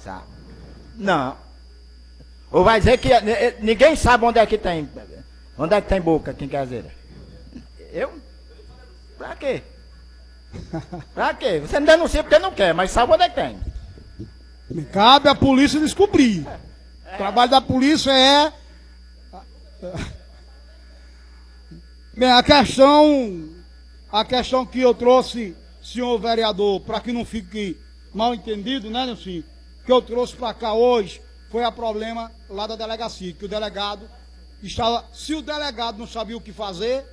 Sabe? Não. Ou vai dizer que ninguém sabe onde é que tem boca aqui em Caseira? Eu? Pra quê? Pra quê? Você não denuncia porque não quer, mas sabe onde é que tem. Cabe à polícia descobrir. O trabalho da polícia é... Bem, a questão que eu trouxe, senhor vereador, para que não fique mal entendido, né, Nelson? Que eu trouxe para cá hoje foi a problema lá da delegacia, que o delegado estava... Se o delegado não sabia o que fazer,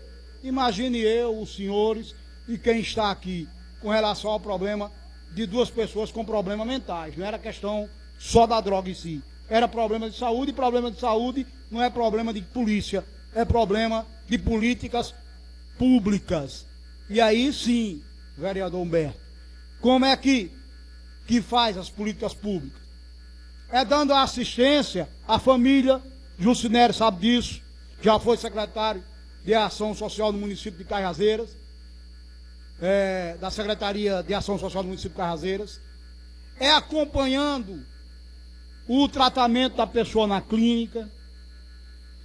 imagine eu, os senhores e quem está aqui com relação ao problema de duas pessoas com problemas mentais. Não era questão só da droga em si. Era problema de saúde, e problema de saúde não é problema de polícia, é problema de políticas públicas. E aí sim, vereador Humberto, como é que faz as políticas públicas? É dando assistência à família. Jucinério sabe disso, já foi secretário de Ação Social do município de Cajazeiras, da Secretaria de Ação Social do município de Cajazeiras. É acompanhando o tratamento da pessoa na clínica.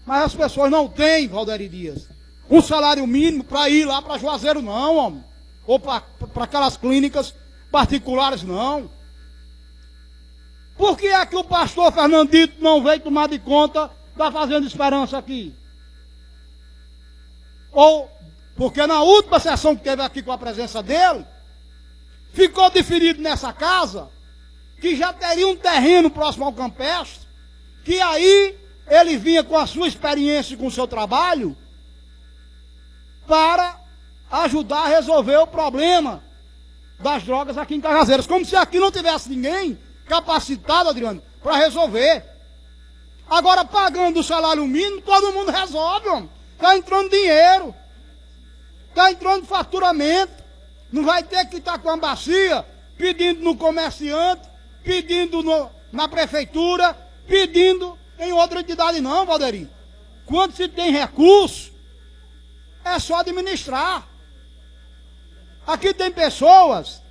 Mas as pessoas não têm, Valderi Dias, um salário mínimo para ir lá para Juazeiro, não, homem. ou para aquelas clínicas particulares, não. Por que é que o pastor Fernandito não veio tomar de conta da Fazenda Esperança aqui? Ou porque na última sessão que teve aqui com a presença dele, ficou definido nessa casa que já teria um terreno próximo ao campestre, que aí ele vinha com a sua experiência e com o seu trabalho para ajudar a resolver o problema das drogas aqui em Cajazeiras. Como se aqui não tivesse ninguém capacitado, Adriano, para resolver. Agora, pagando o salário mínimo, todo mundo resolve, homem. Está entrando dinheiro, está entrando faturamento. Não vai ter que estar com a bacia pedindo no comerciante, pedindo na prefeitura, pedindo em outra entidade, não, Valderinho. Quando se tem recurso, é só administrar. Aqui tem pessoas,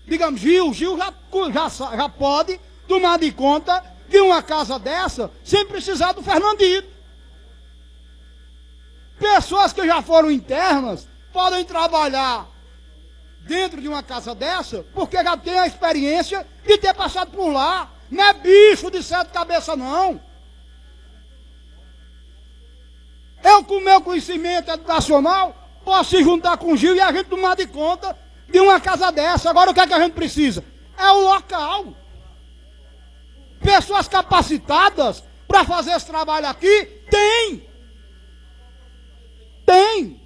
digamos, Gil já pode tomar de conta de uma casa dessa sem precisar do Fernandito. Pessoas que já foram internas podem trabalhar dentro de uma casa dessa porque já tem a experiência de ter passado por lá. Não é bicho de 7 cabeças, não. Eu, com o meu conhecimento educacional, posso se juntar com o Gil e a gente tomar de conta de uma casa dessa. Agora, o que é que a gente precisa? É o local. Pessoas capacitadas para fazer esse trabalho aqui, tem. Tem.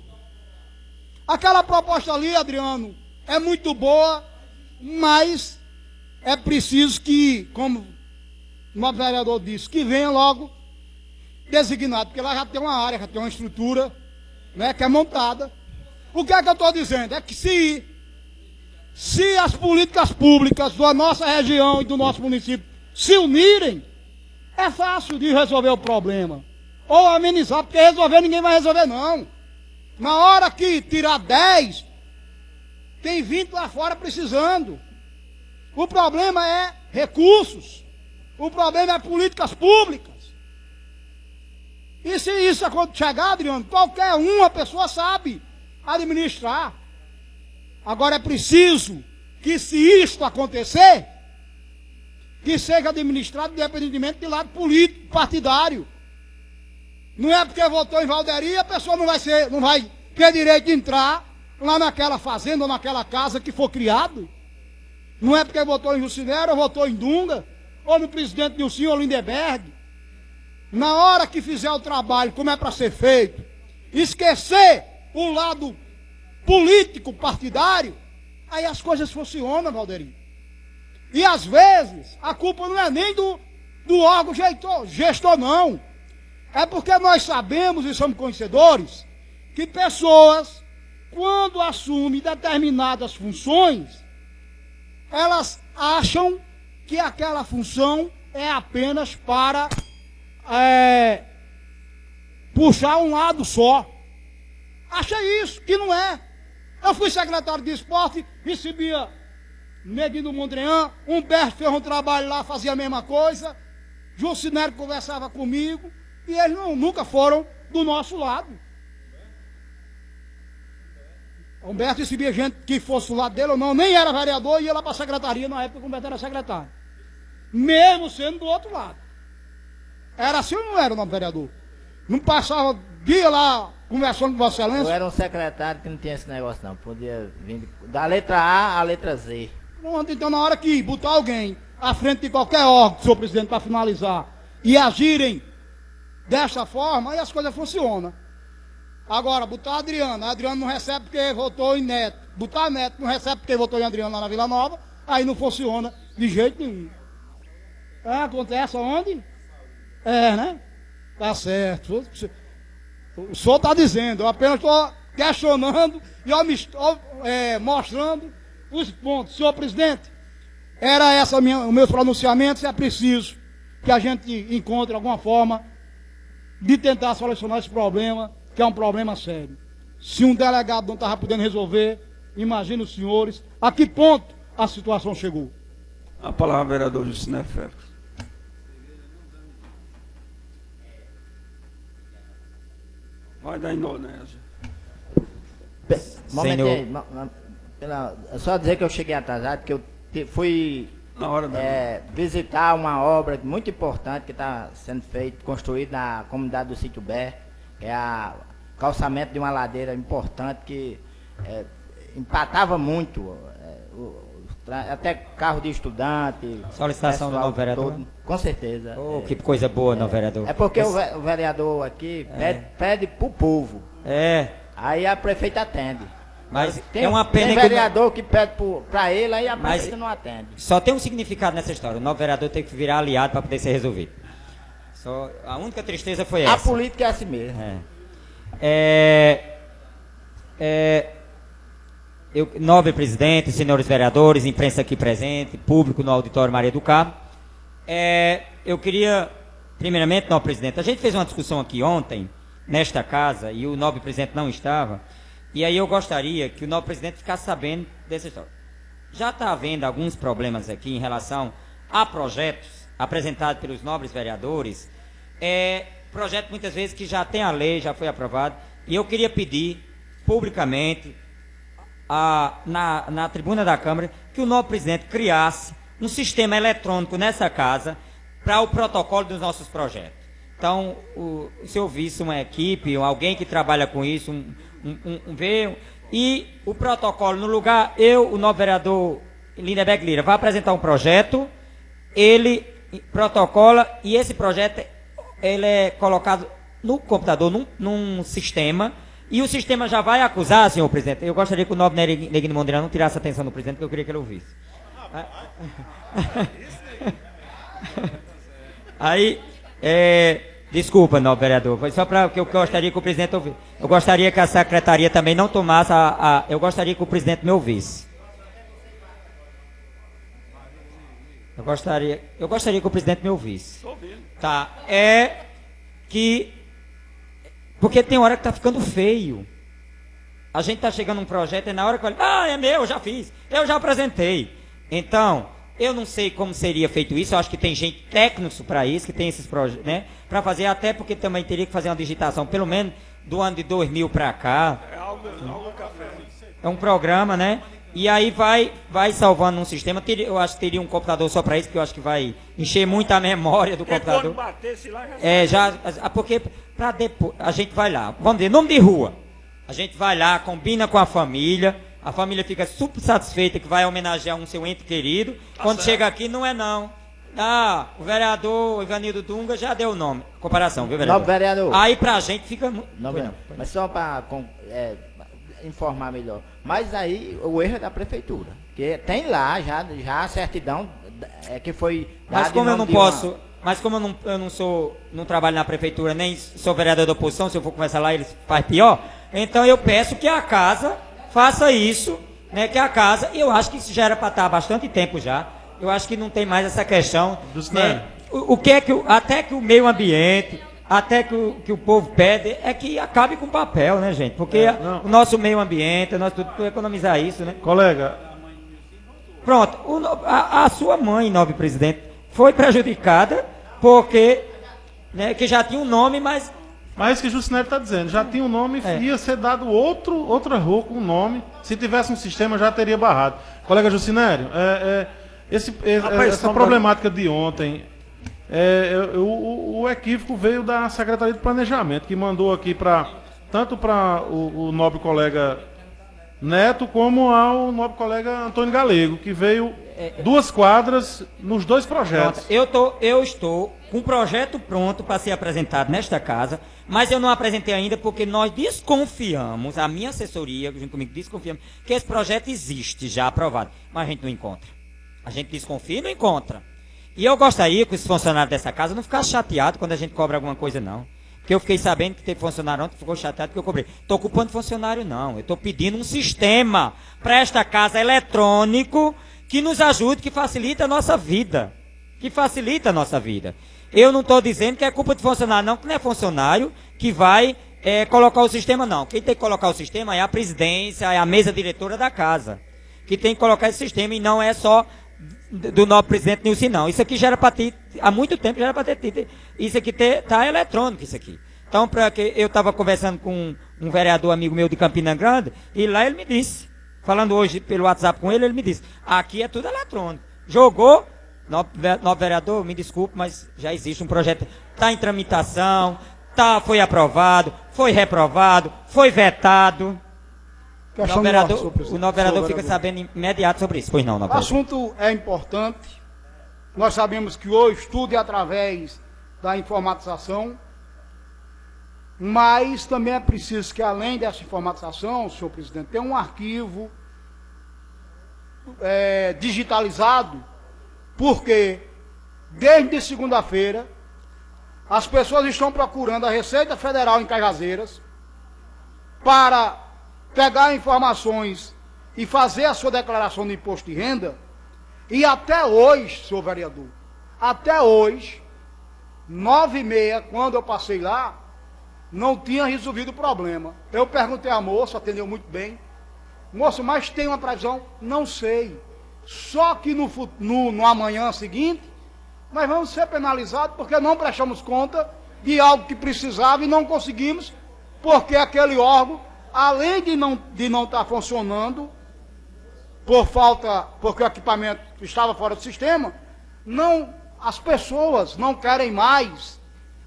Aquela proposta ali, Adriano, é muito boa, mas é preciso que, como o nosso vereador disse, que venha logo designado, porque lá já tem uma área, já tem uma estrutura, né, que é montada. O que é que eu estou dizendo? É que se as políticas públicas da nossa região e do nosso município se unirem, é fácil de resolver o problema. Ou amenizar, porque resolver ninguém vai resolver, não. Na hora que tirar 10, tem 20 lá fora precisando. O problema é recursos. O problema é políticas públicas. E se isso chegar, Adriano, qualquer uma pessoa sabe administrar. Agora é preciso que, se isto acontecer, que seja administrado independentemente de lado político, partidário. Não é porque votou em Valderia, a pessoa não vai ter direito de entrar lá naquela fazenda ou naquela casa que for criado. Não é porque votou em Jucinero ou votou em Dunga, ou no presidente Nilson ou Lindenberg. Na hora que fizer o trabalho como é para ser feito, esquecer o lado político, partidário, aí as coisas funcionam, Valderinho. E às vezes a culpa não é nem do órgão gestor, não. É porque nós sabemos e somos conhecedores que pessoas, quando assumem determinadas funções, elas acham que aquela função é apenas para puxar um lado só. Acha isso, que não é. Eu fui secretário de esporte, recebia Neguinho do Mondrian, Humberto fez um trabalho lá, fazia a mesma coisa, Jucinero conversava comigo, e eles nunca foram do nosso lado. Humberto recebia gente que fosse do lado dele ou não, nem era vereador, e ia lá para a secretaria na época que o Humberto era secretário. Mesmo sendo do outro lado. Era assim ou não era o nosso vereador? Não passava dia lá conversando com Vossa Excelência? Eu era um secretário que não tinha esse negócio não, podia vir da letra A à letra Z. Pronto, então na hora que botar alguém à frente de qualquer órgão, senhor presidente, para finalizar, e agirem desta forma, aí as coisas funcionam. Agora, botar Adriano não recebe porque votou em Neto. Botar Neto não recebe porque votou em Adriano lá na Vila Nova, aí não funciona de jeito nenhum. Acontece aonde? Né? Tá certo. O senhor está dizendo, eu apenas estou questionando e mostrando os pontos. Senhor presidente, era essa os meus pronunciamentos. É preciso que a gente encontre alguma forma de tentar solucionar esse problema, que é um problema sério. Se um delegado não estava podendo resolver, imagine os senhores a que ponto a situação chegou. A palavra, vereador Jucinero Félix. Vai dar Indonésia. Só dizer que eu cheguei atrasado, porque eu fui Na hora da... visitar uma obra muito importante que está sendo feita, construída na comunidade do Sítio Bé, que é o calçamento de uma ladeira importante que empatava muito, até carro de estudante. Solicitação do novo vereador? Todo, com certeza. Oh, que coisa boa, novo vereador. É porque o vereador aqui pede para o povo. Aí a prefeita atende. Mas Tem, é uma pena tem que vereador que pede para ele, aí a Mas- prefeita não atende. Só tem um significado nessa história. O novo vereador tem que virar aliado para poder ser resolvido. Só, a única tristeza foi A essa. política é assim mesmo. Nobre presidente, senhores vereadores, imprensa aqui presente, público no auditório Maria do Carmo. Eu queria, primeiramente, nobre presidente, a gente fez uma discussão aqui ontem, nesta casa, e o nobre presidente não estava, e aí eu gostaria que o nobre presidente ficasse sabendo dessa história. Já está havendo alguns problemas aqui em relação a projetos apresentados pelos nobres vereadores, projeto muitas vezes que já tem a lei, já foi aprovado, e eu queria pedir publicamente na tribuna da Câmara que o novo presidente criasse um sistema eletrônico nessa casa para o protocolo dos nossos projetos. Então, se eu visse uma equipe, alguém que trabalha com isso, e o protocolo no lugar, o novo vereador Lindeberg Lira vai apresentar um projeto, ele protocola e esse projeto ele é colocado no computador, num sistema, e o sistema já vai acusar, senhor presidente. Eu gostaria que o nobre Neguinho Mondrian não tirasse a atenção do presidente, porque eu queria que ele ouvisse. Aí, desculpa, nobre vereador, foi só para que eu gostaria que o presidente ouvisse. Eu gostaria que a secretaria também não tomasse eu gostaria que o presidente me ouvisse. Eu gostaria que o presidente me ouvisse. Tá, porque tem hora que tá ficando feio. A gente tá chegando num projeto e na hora que eu é meu, eu já fiz, eu já apresentei. Então, eu não sei como seria feito isso, eu acho que tem gente técnico para isso, que tem esses projetos, né? Para fazer, até porque também teria que fazer uma digitação, pelo menos do ano de 2000 para cá. É um programa, né? E aí vai salvando um sistema. Eu acho que teria um computador só para isso, que eu acho que vai encher muito a memória do computador. Porque para depois a gente vai lá, vamos dizer, nome de rua. A gente vai lá, combina com a família fica super satisfeita que vai homenagear um seu ente querido. Quando chega aqui, não é não. O vereador Ivanildo Dunga já deu o nome. Comparação, viu, vereador? Nobre vereador. Aí pra gente fica... Mas só para informar melhor. Mas aí o erro é da prefeitura. Que tem lá já a certidão que foi... Mas como eu não posso... Mas como eu não trabalho na prefeitura, nem sou vereador da oposição, se eu for conversar lá, eles fazem pior. Então eu peço que a casa faça isso, né? Que a casa, eu acho que isso já era para estar há bastante tempo já. Eu acho que não tem mais essa questão. Né? O que é que até que o meio ambiente, até que o povo pede, é que acabe com o papel, né, gente? Porque o nosso meio ambiente, nós tudo economizar isso, né? Colega. Pronto, a sua mãe, nobre presidente, foi prejudicada porque, né, que já tinha um nome, mas isso que o Jucinelli está dizendo, já tinha um nome, ia ser dado outra rua com um nome. Se tivesse um sistema, já teria barrado. Colega Jucinelli, essa problemática de ontem, o equívoco veio da Secretaria de Planejamento, que mandou aqui tanto para o nobre colega Neto, como ao nobre colega Antônio Galego, que veio 2 quadras nos 2 projetos. Pronto, eu estou com um projeto pronto para ser apresentado nesta casa, mas eu não apresentei ainda porque nós desconfiamos, a minha assessoria, junto comigo, desconfiamos que esse projeto existe já aprovado, mas a gente não encontra. A gente desconfia e não encontra. E eu gostaria que os funcionários dessa casa não ficassem chateados quando a gente cobra alguma coisa, não. Porque eu fiquei sabendo que teve funcionário ontem que ficou chateado que eu cobrei. Estou culpando funcionário, não. Eu estou pedindo um sistema para esta casa eletrônico que nos ajude, que facilite a nossa vida. Que facilita a nossa vida. Eu não estou dizendo que é culpa de funcionário, não, que não é funcionário que vai colocar o sistema, não. Quem tem que colocar o sistema é a presidência, é a mesa diretora da casa. Que tem que colocar esse sistema e não é só do nosso presidente Nilson, não. Isso aqui já era para ter, há muito tempo já era para ter. Isso aqui está eletrônico, isso aqui. Então, eu estava conversando com um vereador amigo meu de Campina Grande, e lá ele me disse, falando hoje pelo WhatsApp com ele, ele me disse, aqui é tudo eletrônico. Jogou, novo vereador, me desculpe, mas já existe um projeto, está em tramitação, foi aprovado, foi reprovado, foi vetado. O novo vereador fica sabendo imediato sobre isso. Pois não, o assunto é importante. Nós sabemos que hoje tudo é através da informatização, mas também é preciso que, além dessa informatização, senhor presidente, tenha um arquivo digitalizado, porque desde segunda-feira as pessoas estão procurando a Receita Federal em Cajazeiras para pegar informações e fazer a sua declaração de imposto de renda, e até hoje, senhor vereador, até hoje, 9h30, quando eu passei lá, não tinha resolvido o problema. Eu perguntei à moça, atendeu muito bem, moça, mas tem uma previsão? Não sei. Só que no amanhã seguinte, nós vamos ser penalizados porque não prestamos conta de algo que precisava e não conseguimos, porque aquele órgão, além de não estar funcionando, porque o equipamento estava fora do sistema, as pessoas não querem mais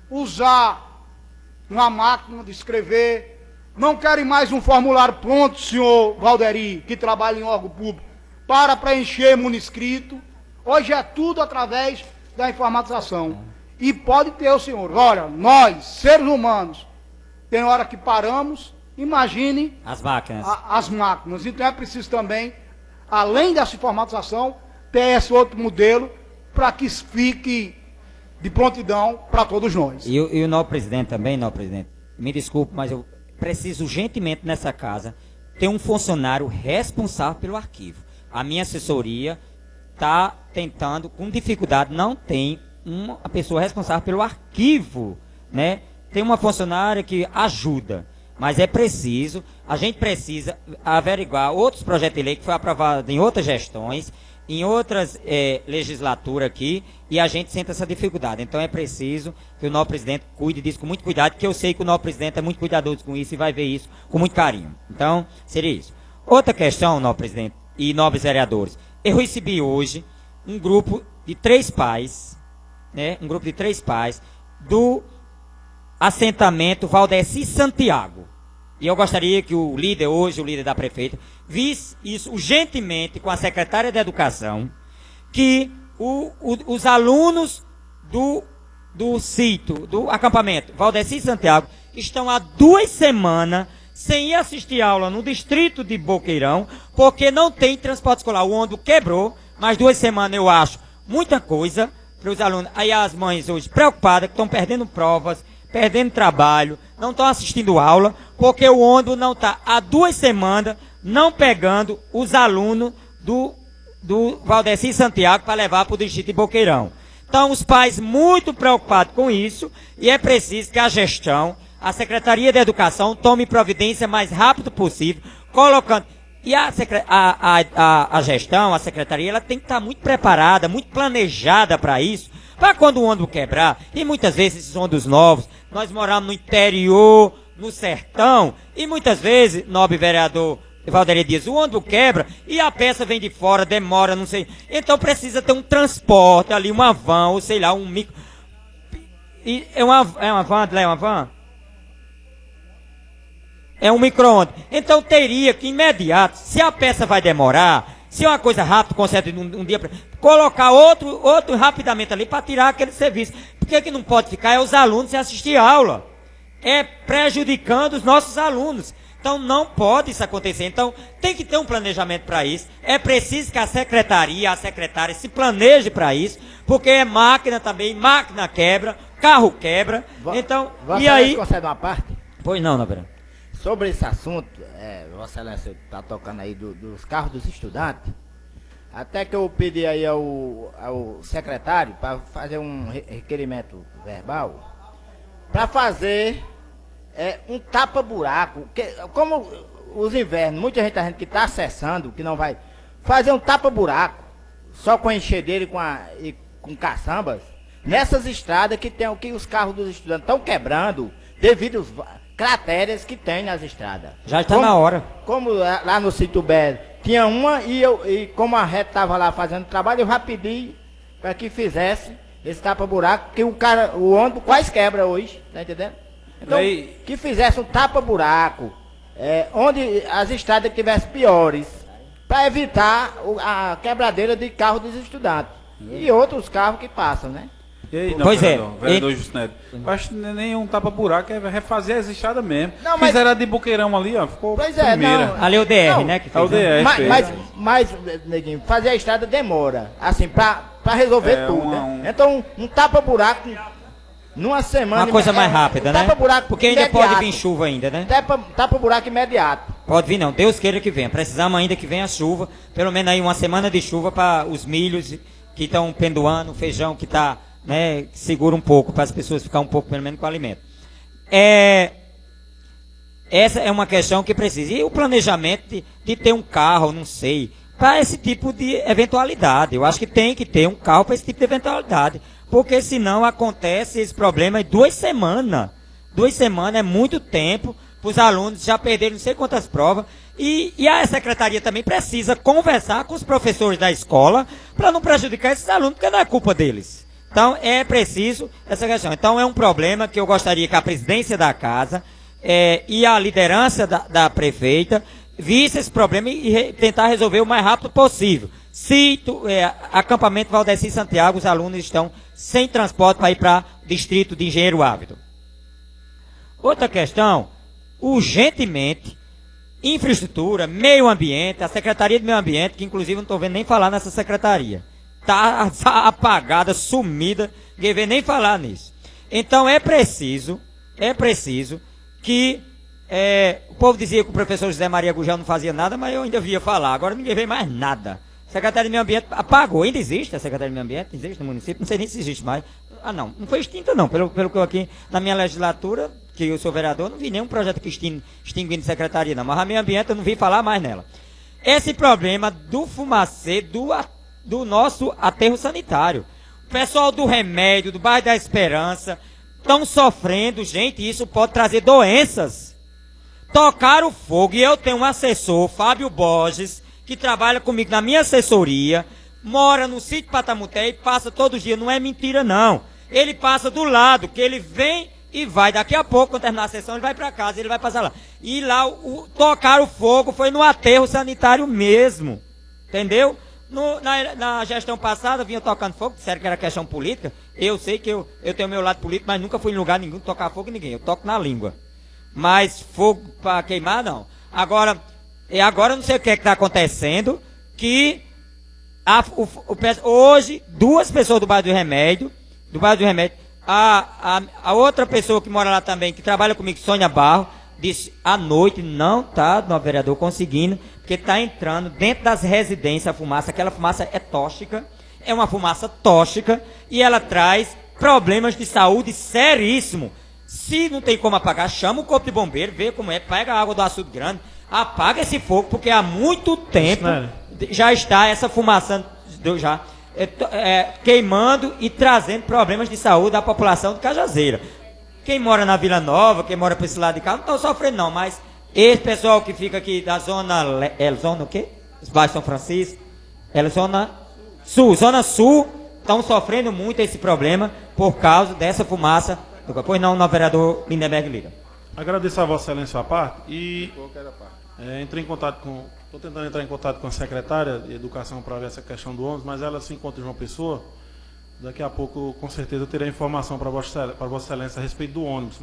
usar uma máquina de escrever, não querem mais um formulário pronto, senhor Valderi, que trabalha em órgão público, para preencher muniscrito. Hoje é tudo através da informatização. E pode ter o senhor, olha, nós, seres humanos, tem hora que paramos, imagine as máquinas. As máquinas. Então é preciso também, além dessa informatização, ter esse outro modelo para que fique de prontidão para todos nós. E o novo presidente também, me desculpe, mas eu preciso urgentemente nessa casa ter um funcionário responsável pelo arquivo. A minha assessoria está tentando, com dificuldade, não tem uma pessoa responsável pelo arquivo, né? Tem uma funcionária que ajuda, mas é preciso, a gente precisa averiguar outros projetos de lei que foi aprovado em outras gestões, em outras legislaturas aqui, e a gente sente essa dificuldade. Então é preciso que o novo presidente cuide disso com muito cuidado, porque eu sei que o novo presidente é muito cuidadoso com isso e vai ver isso com muito carinho. Então, seria isso. Outra questão, novo presidente e nobres vereadores. Eu recebi hoje um grupo de 3 pais, né? Um grupo de 3 pais do assentamento Valdeci Santiago. E eu gostaria que o líder da prefeita, visse isso urgentemente com a secretária de Educação, que os alunos do sítio, do acampamento Valdeci Santiago, estão há 2 semanas sem ir assistir aula no distrito de Boqueirão, porque não tem transporte escolar. O ônibus quebrou, mas 2 semanas eu acho muita coisa para os alunos. Aí as mães hoje preocupadas, que estão perdendo provas, perdendo trabalho, não estão assistindo aula, porque o ônibus não está há 2 semanas não pegando os alunos do Valdeci Santiago para levar para o distrito de Boqueirão. Então os pais muito preocupados com isso, e é preciso que a gestão, a Secretaria de Educação, tome providência mais rápido possível, colocando... E a gestão, a secretaria, ela tem que estar muito preparada, muito planejada para isso, para quando o ônibus quebrar, e muitas vezes esses ônibus novos, nós moramos no interior, no sertão, e muitas vezes, nobre vereador Valderi Dias, o ônibus quebra e a peça vem de fora, demora, não sei. Então precisa ter um transporte ali, uma van, ou sei lá, um micro. E é uma van, é uma van? É um micro-ondas. Então teria que, imediato, se a peça vai demorar, se é uma coisa rápida, conserta um dia, colocar outro rapidamente ali para tirar aquele serviço. Porque que não pode ficar é os alunos sem assistir a aula. É prejudicando os nossos alunos. Então não pode isso acontecer. Então tem que ter um planejamento para isso. É preciso que a secretária se planeje para isso, porque é máquina também, máquina quebra, carro quebra. Então, e aí... Você concede uma parte? Pois não, Navarro. Sobre esse assunto, Vossa Excelência está tocando aí dos carros dos estudantes, até que eu pedi aí ao secretário para fazer um requerimento verbal, para fazer um tapa-buraco, como os invernos, muita gente que está acessando, que não vai, fazer um tapa-buraco, só com enxadeira e com caçambas, nessas estradas que os carros dos estudantes estão quebrando, devido crateras que tem nas estradas. Já está na hora. Como lá no sítio Belo tinha uma e como a reta estava lá fazendo trabalho, eu já pedi para que fizesse esse tapa-buraco, que o ônibus quase quebra hoje, tá entendendo? Então, que fizesse um tapa-buraco, onde as estradas tivessem piores, para evitar a quebradeira de carro dos estudantes e outros carros que passam, né? E aí, Pois vereador Justo Neto, eu acho que nenhum tapa-buraco, é refazer as estradas mesmo. Não, mas- Fizeram a de Boqueirão ali, ó, ficou Pois é, primeira. não. Ali é o DR, Não, né? Que É fez, o DR. Mas, neguinho, fazer a estrada demora, assim, pra resolver tudo, né? Então, um tapa-buraco numa semana... Uma coisa mais rápida, né? Tapa-buraco Porque ainda imediato. pode vir chuva ainda, né? Tapa-buraco imediato. Pode vir não, Deus queira que venha. Precisamos ainda que venha a chuva, pelo menos aí uma semana de chuva para os milhos que estão pendoando, o feijão que está, né, que segura um pouco, para as pessoas ficarem um pouco pelo menos com alimento. Essa é uma questão que precisa. E o planejamento de ter um carro, não sei, para esse tipo de eventualidade. Eu acho que tem que ter um carro para esse tipo de eventualidade. Porque senão acontece esse problema em 2 semanas. 2 semanas é muito tempo para os alunos já perderem não sei quantas provas. E a secretaria também precisa conversar com os professores da escola para não prejudicar esses alunos, porque não é culpa deles. Então é preciso essa questão. Então é um problema que eu gostaria que a presidência da casa e a liderança da prefeita visse esse problema e tentar resolver o mais rápido possível. Acampamento Valdeci Santiago, os alunos estão sem transporte para ir para o distrito de Engenheiro Ávido. Outra questão, urgentemente, infraestrutura, meio ambiente, a Secretaria de Meio Ambiente, que inclusive não estou vendo nem falar nessa secretaria. Está apagada, sumida, ninguém vê nem falar nisso. Então é preciso que o povo dizia que o professor José Maria Gugel não fazia nada, mas eu ainda via falar, agora ninguém vê mais nada. A Secretaria de Meio Ambiente apagou, ainda existe a Secretaria de Meio Ambiente, existe no município, não sei nem se existe mais. Não foi extinta não, pelo que eu aqui na minha legislatura, que eu sou vereador, não vi nenhum projeto que extinguindo secretaria não, mas a Meio Ambiente eu não vi falar mais nela. Esse problema do fumacê, do nosso aterro sanitário. O pessoal do Remédio, do bairro da Esperança, estão sofrendo, gente, isso pode trazer doenças. Tocaram fogo, e eu tenho um assessor, Fábio Borges, que trabalha comigo na minha assessoria, mora no sítio Patamuté e passa todo dia, não é mentira não. Ele passa do lado, que ele vem e vai, daqui a pouco, quando terminar a sessão, ele vai para casa, ele vai passar lá. E lá, tocaram fogo, foi no aterro sanitário mesmo, entendeu? Na gestão passada, vinha tocando fogo, disseram que era questão política. Eu sei que eu tenho meu lado político, mas nunca fui em lugar nenhum tocar fogo em ninguém, eu toco na língua. Mas fogo para queimar, não. Agora eu não sei o que está acontecendo, que hoje, 2 pessoas do bairro do Remédio, a outra pessoa que mora lá também, que trabalha comigo, Sônia Barro, disse, à noite não está, no vereador, conseguindo, porque está entrando dentro das residências a fumaça, aquela fumaça é tóxica, é uma fumaça tóxica, e ela traz problemas de saúde seríssimos. Se não tem como apagar, chama o corpo de bombeiro, vê como é, pega a água do açude grande, apaga esse fogo, porque há muito tempo já está essa fumaça queimando e trazendo problemas de saúde à população de Cajazeira. Quem mora na Vila Nova, quem mora para esse lado de cá, não estão sofrendo não, mas esse pessoal que fica aqui da zona o quê? Os bairros São Francisco, zona sul, estão sofrendo muito esse problema por causa dessa fumaça. Pois não, o vereador Lindenberg Lira. Agradeço a Vossa Excelência a parte e estou tentando entrar em contato com a secretária de Educação para ver essa questão do ônibus, mas ela se encontra em João Pessoa. Daqui a pouco, com certeza, eu terei informação para Vossa Excelência a respeito do ônibus.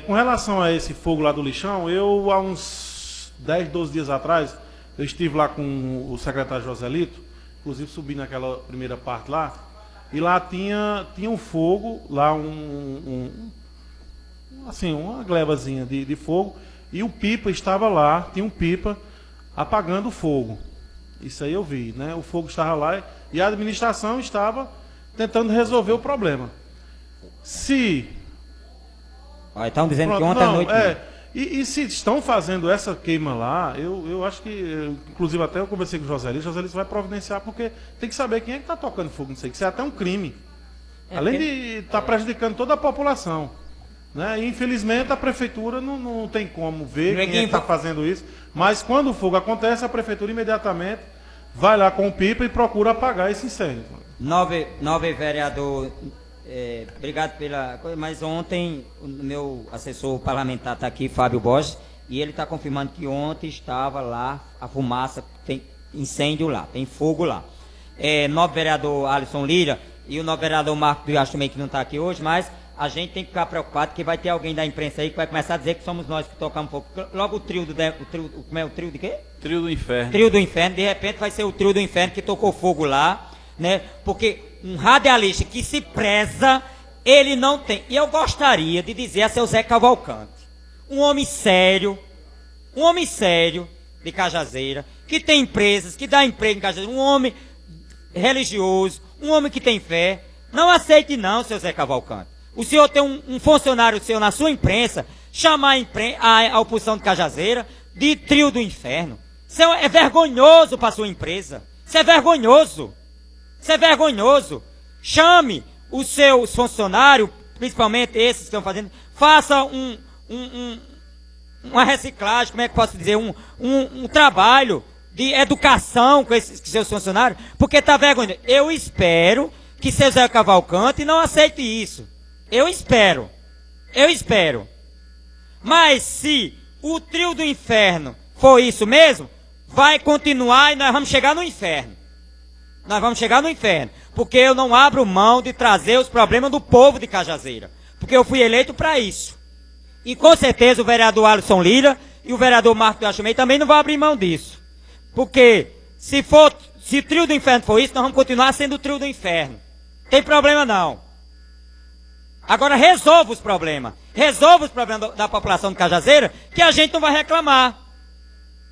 Com relação a esse fogo lá do lixão, eu, há uns 10, 12 dias atrás, eu estive lá com o secretário Joselito, inclusive subi naquela primeira parte lá, e lá tinha um fogo, lá uma glebazinha de fogo, e o pipa estava lá, tinha um pipa apagando o fogo. Isso aí eu vi, né? O fogo estava lá e a administração estava tentando resolver o problema. Estão dizendo que ontem à noite... E se estão fazendo essa queima lá, eu acho que, inclusive até eu conversei com o Joselito vai providenciar, porque tem que saber quem é que está tocando fogo, não sei, que isso é até um crime. Além de estar prejudicando toda a população. Né? E, infelizmente, a prefeitura não tem como ver Ninguém quem está va- fazendo isso. Mas quando o fogo acontece, a prefeitura imediatamente vai lá com o pipa e procura apagar esse incêndio. Nove vereador, obrigado pela coisa, mas ontem o meu assessor parlamentar está aqui, Fábio Borges, e ele está confirmando que ontem estava lá a fumaça, tem incêndio lá, tem fogo lá. Novo vereador Alisson Lira e o novo vereador Marco do Iacho também, que não está aqui hoje, mas a gente tem que ficar preocupado que vai ter alguém da imprensa aí que vai começar a dizer que somos nós que tocamos fogo. Logo o trio como é o trio de quê? Trio do Inferno. Trio do Inferno, de repente vai ser o Trio do Inferno que tocou fogo lá, né? Porque um radialista que se preza, ele não tem. E eu gostaria de dizer a seu Zé Cavalcante, um homem sério de Cajazeira, que tem empresas, que dá emprego em Cajazeira, um homem religioso, um homem que tem fé. Não aceite não, seu Zé Cavalcante. O senhor tem um funcionário seu na sua imprensa, chamar a oposição de Cajazeira de Trio do Inferno. Isso é vergonhoso para a sua empresa. Isso é vergonhoso. Isso é vergonhoso. Chame os seus funcionários, principalmente esses que estão fazendo, faça uma reciclagem, como é que posso dizer, um trabalho de educação com esses seus funcionários, porque está vergonhoso. Eu espero que seu Zé Cavalcante não aceite isso. Eu espero. Mas se o Trio do Inferno for isso mesmo, vai continuar e nós vamos chegar no inferno. Porque eu não abro mão de trazer os problemas do povo de Cajazeira. Porque eu fui eleito para isso. E com certeza o vereador Alisson Lira e o vereador Marco do Achumei também não vão abrir mão disso. Porque se o Trio do Inferno for isso, nós vamos continuar sendo o Trio do Inferno. Tem problema não. Agora resolva os problemas da população de Cajazeira, que a gente não vai reclamar.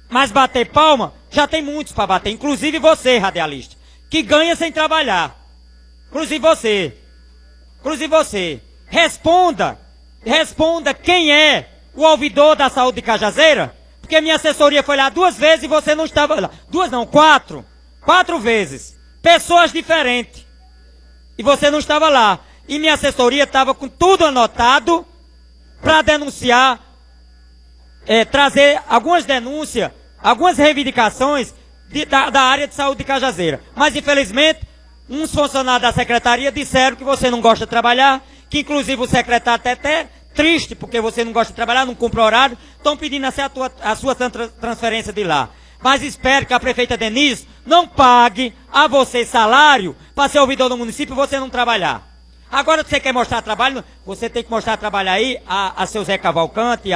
Mas bater palma, já tem muitos para bater, inclusive você, radialista, que ganha sem trabalhar. Inclusive você. Responda quem é o ouvidor da saúde de Cajazeira, porque minha assessoria foi lá 2 vezes e você não estava lá. 2 não, 4. 4 vezes. Pessoas diferentes. E você não estava lá. E minha assessoria estava com tudo anotado para denunciar, trazer algumas denúncias, algumas reivindicações da área de saúde de Cajazeira. Mas, infelizmente, uns funcionários da secretaria disseram que você não gosta de trabalhar, que inclusive o secretário está até triste porque você não gosta de trabalhar, não cumpre horário, estão pedindo a sua transferência de lá. Mas espero que a prefeita Denise não pague a você salário para ser ouvidor do município e você não trabalhar. Agora, se você quer mostrar trabalho, você tem que mostrar trabalho aí a seu Zé Cavalcante,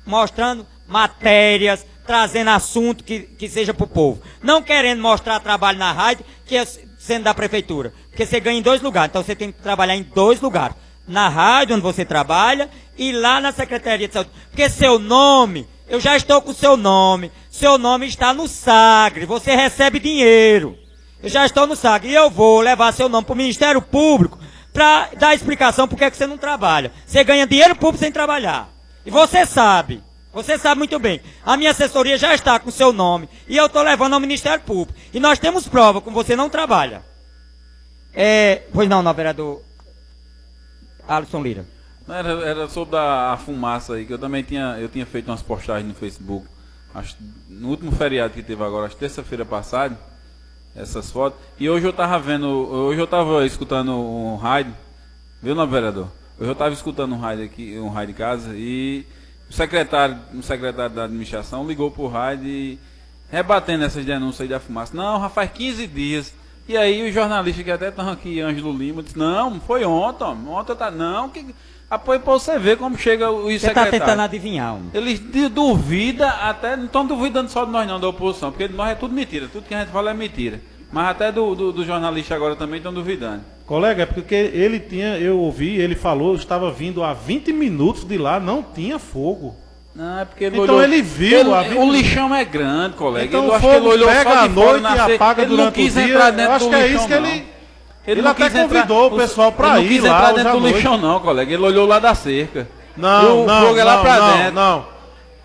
mostrando matérias, trazendo assunto que seja para o povo. Não querendo mostrar trabalho na rádio, que é sendo da prefeitura. Porque você ganha em 2 lugares, então você tem que trabalhar em 2 lugares. Na rádio, onde você trabalha, e lá na Secretaria de Saúde. Porque seu nome, eu já estou com seu nome está no SAGRE, você recebe dinheiro. Eu já estou no SAGRE e eu vou levar seu nome para o Ministério Público para dar explicação por que você não trabalha. Você ganha dinheiro público sem trabalhar. E você sabe muito bem. A minha assessoria já está com seu nome e eu estou levando ao Ministério Público. E nós temos prova que você não trabalha. Pois não, vereador Alisson Lira. Era sobre a fumaça aí, que eu também tinha feito umas postagens no Facebook. Acho, no último feriado que teve agora, acho terça-feira passada, essas fotos. E hoje eu estava escutando um rádio, viu, não, vereador? Hoje eu estava escutando um rádio aqui, um rádio de casa, e o secretário da administração ligou pro rádio e rebatendo essas denúncias aí da fumaça. Não, já faz 15 dias. E aí os jornalistas que até estão aqui, Ângelo Lima, disse, não, foi ontem, apoio para você ver como chega o secretário. Você está tentando adivinhar. Ele duvida até, não estão duvidando só de nós não, da oposição, porque de nós é tudo mentira, tudo que a gente fala é mentira. Mas até do jornalista agora também estão duvidando. Colega, é porque eu ouvi, ele falou, estava vindo há 20 minutos de lá, não tinha fogo. Não, é porque ele viu. O lixão é grande, colega. Então ele, o acho que ele olhou pega só à de fora noite e apaga durante o dia. Eu acho que é isso que ele até convidou o pessoal para ir lá. Ele não quis entrar dentro do lixão não, colega. Ele olhou lá da cerca. Não.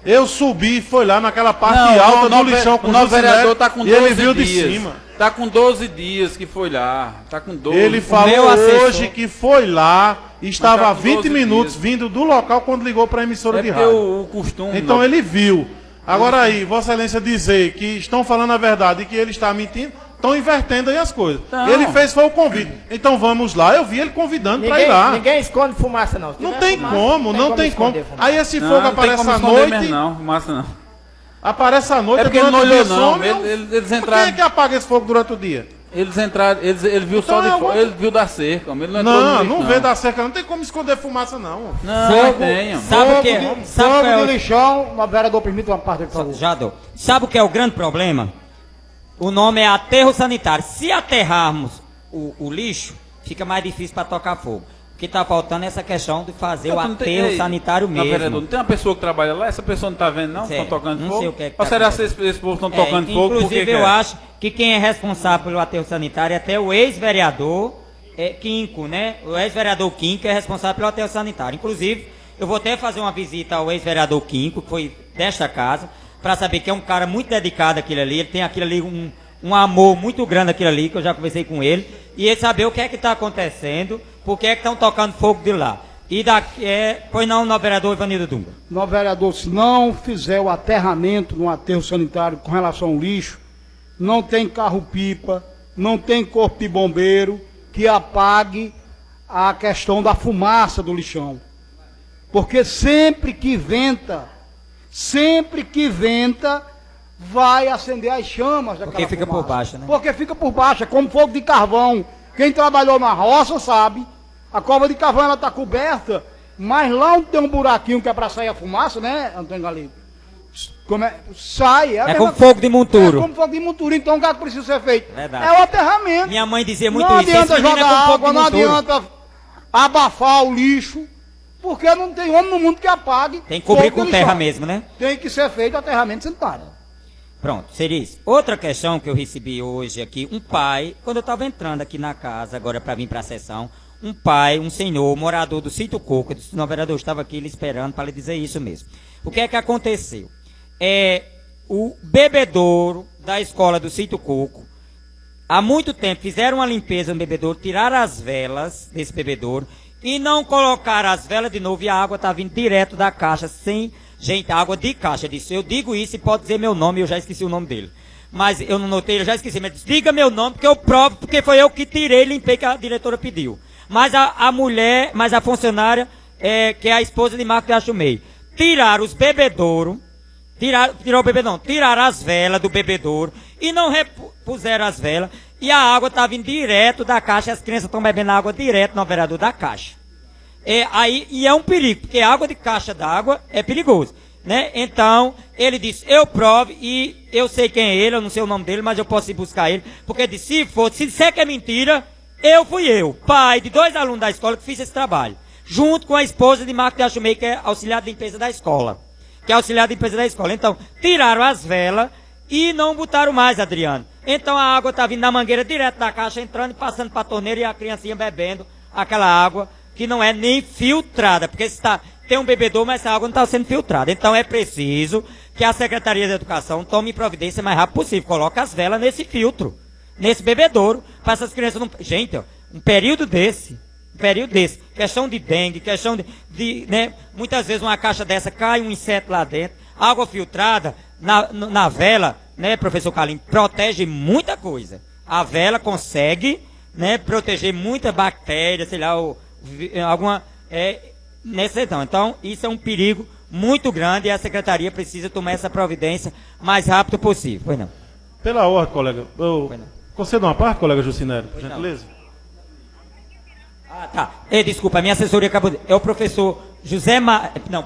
Eu subi e foi lá naquela parte alta do lixão com o vereador tá com 12 e ele viu dias. de cima. Tá com 12 dias que foi lá. Tá com 12. Ele falou hoje que foi lá e estava tá há com 20 12 minutos dias. vindo do local quando ligou para a emissora É de porque rádio. o costume... Então ele viu. Agora aí, Vossa Excelência dizer que estão falando a verdade e que ele está mentindo, estão invertendo aí as coisas. Não. Ele fez foi o convite. Então vamos lá, eu vi ele convidando para ir lá. Ninguém esconde fumaça, não. Se Não tiver tem fumaça, como, não tem como. esconder fumaça. Aí esse Não, fogo não tem aparece como à esconder noite, mesmo, não, massa não. aparece à noite, É porque ele durante não o dia olhou, não. some, Eles Quem entraram... é que apaga esse fogo durante o dia? Eles entraram, ele viu Então só de é fora, alguma- ele viu da cerca, ele não entrou Não, no lixo, não vê da cerca, não tem como esconder fumaça, não. Não, tenho. Sabe o que é? Sabe qual é Fogo o- de lixão, o vereador permite uma parte, por favor. Já dou. Sabe o que é o grande problema? O nome é aterro sanitário. Se aterrarmos o lixo, fica mais difícil para tocar fogo. O que está faltando é essa questão de fazer o Não tem- aterro ei, sanitário não, vereador, mesmo. não tem uma pessoa que trabalha lá, essa pessoa não está vendo, não? Sei, Estão tocando não fogo? sei o que é que Ou tá será que acontecendo. esse povo estão tocando fogo? Por Inclusive, que eu é? acho que quem é responsável pelo aterro sanitário é até o ex-vereador Quinco, né? O ex-vereador Quinco é responsável pelo aterro sanitário. Inclusive, eu vou até fazer uma visita ao ex-vereador Quinco, que foi desta casa, para saber que é um cara muito dedicado àquilo ali. Ele tem aquilo ali, um amor muito grande aquilo ali, que eu já conversei com ele. E ele saber o que é que está acontecendo, por que é que estão tocando fogo de lá. E daqui, pois não, no vereador Ivanildo Dunga. No vereador, se não fizer o aterramento no aterro sanitário com relação ao lixo, não tem carro-pipa, não tem corpo de bombeiro que apague a questão da fumaça do lixão. Porque sempre que venta, vai acender as chamas daquela Porque fica fumaça. por baixo, né? Porque fica por baixo, é como fogo de carvão. Quem trabalhou na roça sabe, a cova de carvão ela está coberta, mas lá onde tem um buraquinho que é para sair a fumaça, né, Antônio Galego? Sai. É mesma como fogo de monturo. É como fogo de monturo, então o que precisa ser feito? Verdade. É o aterramento. Minha mãe dizia muito Não isso. adianta esse menino é jogar como fogo água, de não monturo. adianta abafar o lixo, porque não tem homem no mundo que apague. Tem que cobrir fogo com de terra lixão. mesmo, né? Tem que ser feito aterramento sanitário. Pronto, seria isso. Outra questão que eu recebi hoje aqui, um pai, quando eu estava entrando aqui na casa, agora para vir para a sessão, um pai, um senhor, morador do Sítio Coco, eu disse, não, vereador, eu estava aqui lhe esperando para lhe dizer isso mesmo. O que é que aconteceu? O bebedouro da escola do Sítio Coco, há muito tempo fizeram uma limpeza no bebedouro, tiraram as velas desse bebedouro e não colocaram as velas de novo e a água está vindo direto da caixa, sem... Gente, água de caixa, disse, eu digo isso e pode dizer meu nome, eu já esqueci o nome dele. Mas eu não notei, eu já esqueci, mas disse, diga meu nome, porque eu provo, porque foi eu que tirei e limpei, que a diretora pediu. Mas a mulher, mas a funcionária, que é a esposa de Marco de Achumei, tiraram os bebedouros, tiraram as velas do bebedouro e não repuseram as velas, e a água está vindo direto da caixa, as crianças estão bebendo água direto no vereador da caixa. E é um perigo, porque água de caixa d'água é perigoso, né? Então, ele disse, eu provo, e eu sei quem é ele, eu não sei o nome dele, mas eu posso ir buscar ele, porque ele disse, se disser que é mentira, fui eu, pai de 2 alunos da escola que fiz esse trabalho, junto com a esposa de Marco de Achumei, que é auxiliar de limpeza da escola, Então, tiraram as velas e não botaram mais, Adriano. Então, a água está vindo na mangueira direto da caixa, entrando e passando para a torneira, e a criancinha bebendo aquela água, que não é nem filtrada, porque tem um bebedouro, mas essa água não está sendo filtrada. Então é preciso que a Secretaria de Educação tome providência o mais rápido possível. Coloque as velas nesse filtro, nesse bebedouro, para essas crianças não... Gente, ó, um período desse, questão de dengue, questão né, muitas vezes uma caixa dessa cai um inseto lá dentro, água filtrada na vela, né, professor Carlinhos, protege muita coisa. A vela consegue, né, proteger muita bactéria, sei lá, alguma nessa questão. Então, isso é um perigo muito grande e a secretaria precisa tomar essa providência o mais rápido possível. Pois não. Pela ordem, colega. Concedo uma parte, colega Jucinero, por gentileza? Ah, tá. Desculpa, a minha assessoria acabou de... É o professor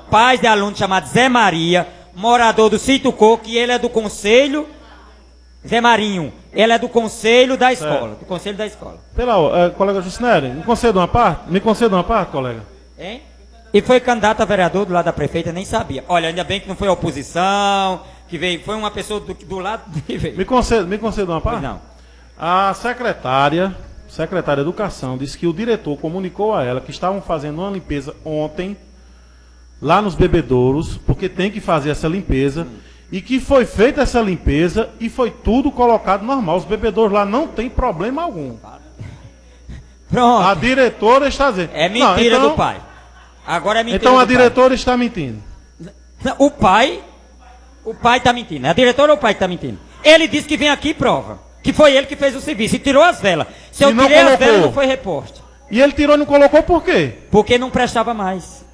pai de aluno chamado Zé Maria, morador do Sítio Coco, e ele é do conselho... Zé Marinho, ele é do conselho da escola, do conselho da escola. Colega Jucineri, me conceda uma parte, colega? Hein? E foi candidato a vereador do lado da prefeita, nem sabia. Olha, ainda bem que não foi a oposição, que veio, foi uma pessoa do lado que veio. Me conceda uma parte? Não. A secretária de Educação disse que o diretor comunicou a ela que estavam fazendo uma limpeza ontem, lá nos bebedouros, porque tem que fazer essa limpeza. E que foi feita essa limpeza e foi tudo colocado normal. Os bebedouros lá não tem problema algum. Pronto. A diretora está dizendo. É mentira Não, então, do pai. Agora é mentira Então do a pai. diretora está mentindo. Não, o pai está mentindo. É a diretora ou o pai que está mentindo? Ele disse que vem aqui e prova. Que foi ele que fez o serviço e tirou as velas. Se eu E não tirei as colocou. velas, não foi reposto. E ele tirou e não colocou por quê? Porque não prestava mais.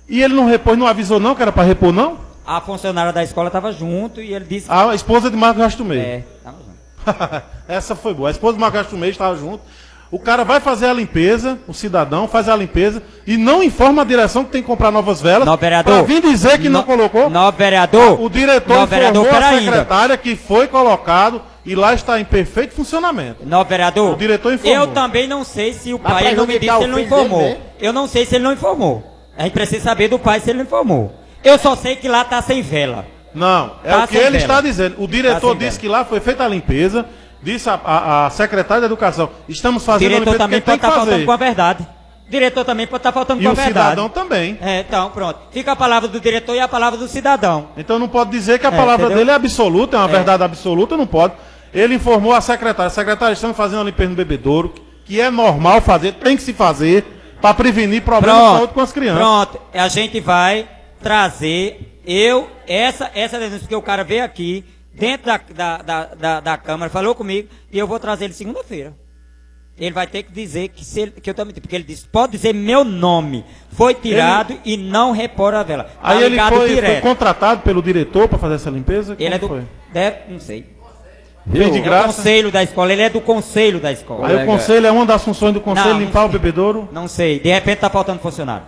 E ele não repôs, não avisou não que era para repor não? A funcionária da escola estava junto e ele disse que... A esposa de Marcos Gastumei. É, estava junto. Essa foi boa. A esposa de Marcos Gastumei estava junto. O cara vai fazer a limpeza, o cidadão faz a limpeza e não informa a direção que tem que comprar novas velas. Não, vereador. Pra vir dizer que não colocou. Não, vereador. O diretor Não, vereador, informou a pera ainda. secretária que foi colocado e lá está em perfeito funcionamento. Não, vereador. O diretor informou. Eu também não sei se o Mas pai, pra ele não me disse prejudicar se ele não o filho dele informou. mesmo? Eu não sei se ele não informou. A gente precisa saber do pai se ele não informou. Eu só sei que lá está sem vela. Não, é Tá o que sem ele vela. está dizendo. O diretor sem disse vela. que lá foi feita a limpeza, disse a secretária da educação, estamos O fazendo a diretor limpeza também que tem pode que estar faltando fazer. com a verdade. O diretor também pode estar faltando E com a o verdade. cidadão também. É, então, pronto. Fica a palavra do diretor e a palavra do cidadão. Então não pode dizer que a palavra entendeu? dele é absoluta, é uma verdade absoluta, não pode. Ele informou a secretária, estamos fazendo a limpeza no bebedouro, que é normal fazer, tem que se fazer, para prevenir problemas de saúde com as crianças. Pronto, a gente vai trazer essa denúncia, porque o cara veio aqui, dentro da Câmara, falou comigo, e eu vou trazer ele segunda-feira. Ele vai ter que dizer que eu também, porque ele disse, pode dizer meu nome, foi tirado e não repor a vela. Tá Aí ele ligado foi direto. contratado pelo diretor para fazer essa limpeza? Ele é do, Como foi? não sei. Fez de É o graça? conselho da escola, ele é do conselho da escola. Aí o conselho é uma das funções do conselho Não, limpar o bebedouro? Não sei, de repente tá faltando funcionário.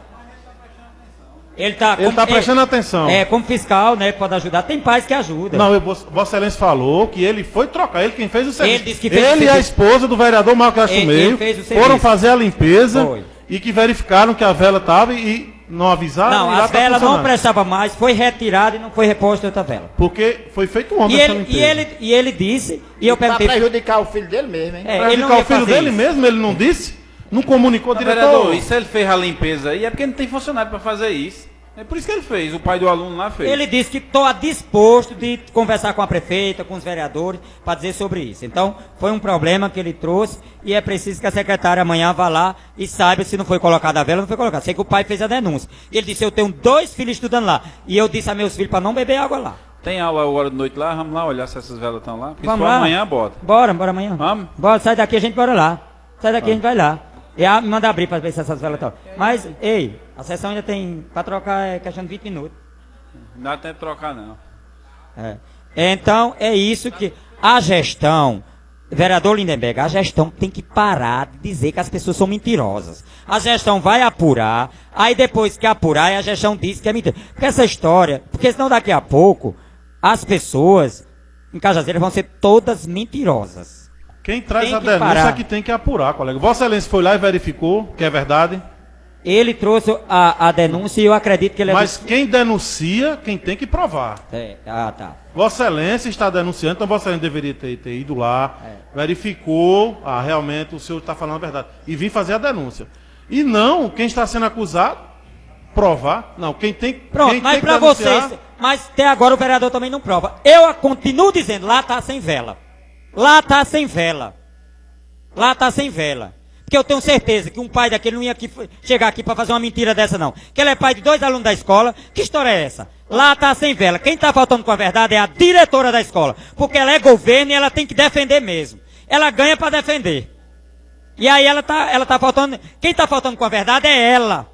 Ele tá prestando atenção. É, como fiscal, né, pode ajudar. Tem pais que ajudam. Não, Vossa Excelência falou que ele foi trocar, ele quem fez o serviço. Ele disse que fez o Ele e a serviço. esposa do vereador Marcos Castro Ele Meio fez o foram serviço. fazer a limpeza Foi. e que verificaram que a vela estava e não avisaram. Não, e lá as tá velas não funcionando. prestavam mais, foi retirada e não foi reposta outra vela. Porque foi feito ontem E essa ele, limpeza. e ele disse, e eu Pra perguntei... prejudicar o filho dele mesmo, hein? É, Pra ele não indicar ia o filho fazer dele isso. mesmo, ele não disse? Não comunicou, diretor? Vereador, e se ele fez a limpeza aí, é porque não tem funcionário para fazer isso. É por isso que ele fez, o pai do aluno lá fez. Ele disse que estou disposto de conversar com a prefeita, com os vereadores, para dizer sobre isso. Então, foi um problema que ele trouxe e é preciso que a secretária amanhã vá lá e saiba se não foi colocada a vela ou não foi colocada. Sei que o pai fez a denúncia. E ele disse, eu tenho 2 filhos estudando lá. E eu disse a meus filhos para não beber água lá. Tem aula agora de noite lá, vamos lá olhar se essas velas estão lá. Porque Vamos se for lá. amanhã, bota. Bora amanhã. Vamos? Bora, sai daqui, a gente bora lá. Sai daqui, a gente vai lá. E me manda abrir para ver se essas velas estão. Mas, ei, a sessão ainda tem, para trocar é questão de 20 minutos. Não dá tempo de trocar, não. É. Então, é isso que a gestão, vereador Lindenberg, a gestão tem que parar de dizer que as pessoas são mentirosas. A gestão vai apurar, aí depois que apurar, a gestão diz que é mentira. Porque essa história, porque senão daqui a pouco, as pessoas em Cajazeiras vão ser todas mentirosas. Quem traz Tem a que denúncia parar. é que tem que apurar, colega. Vossa Excelência foi lá e verificou que é verdade. Ele trouxe a denúncia e eu acredito que ele é Mas quem denuncia, quem tem que provar. tá. Vossa Excelência está denunciando, então Vossa Excelência deveria ter ido lá, verificou, realmente o senhor está falando a verdade, e vir fazer a denúncia. E não, quem está sendo acusado, provar. Não, quem tem, Pronto, quem mas tem que para denunciar, vocês, mas até agora o vereador também não prova. Eu continuo dizendo, lá tá sem vela. Lá tá sem vela. Lá tá sem vela. Porque eu tenho certeza que um pai daquele não ia chegar aqui para fazer uma mentira dessa não. Que ele é pai de 2 alunos da escola. Que história é essa? Lá tá sem vela. Quem tá faltando com a verdade é a diretora da escola. Porque ela é governo e ela tem que defender mesmo. Ela ganha para defender. E aí ela tá faltando. Quem tá faltando com a verdade é ela.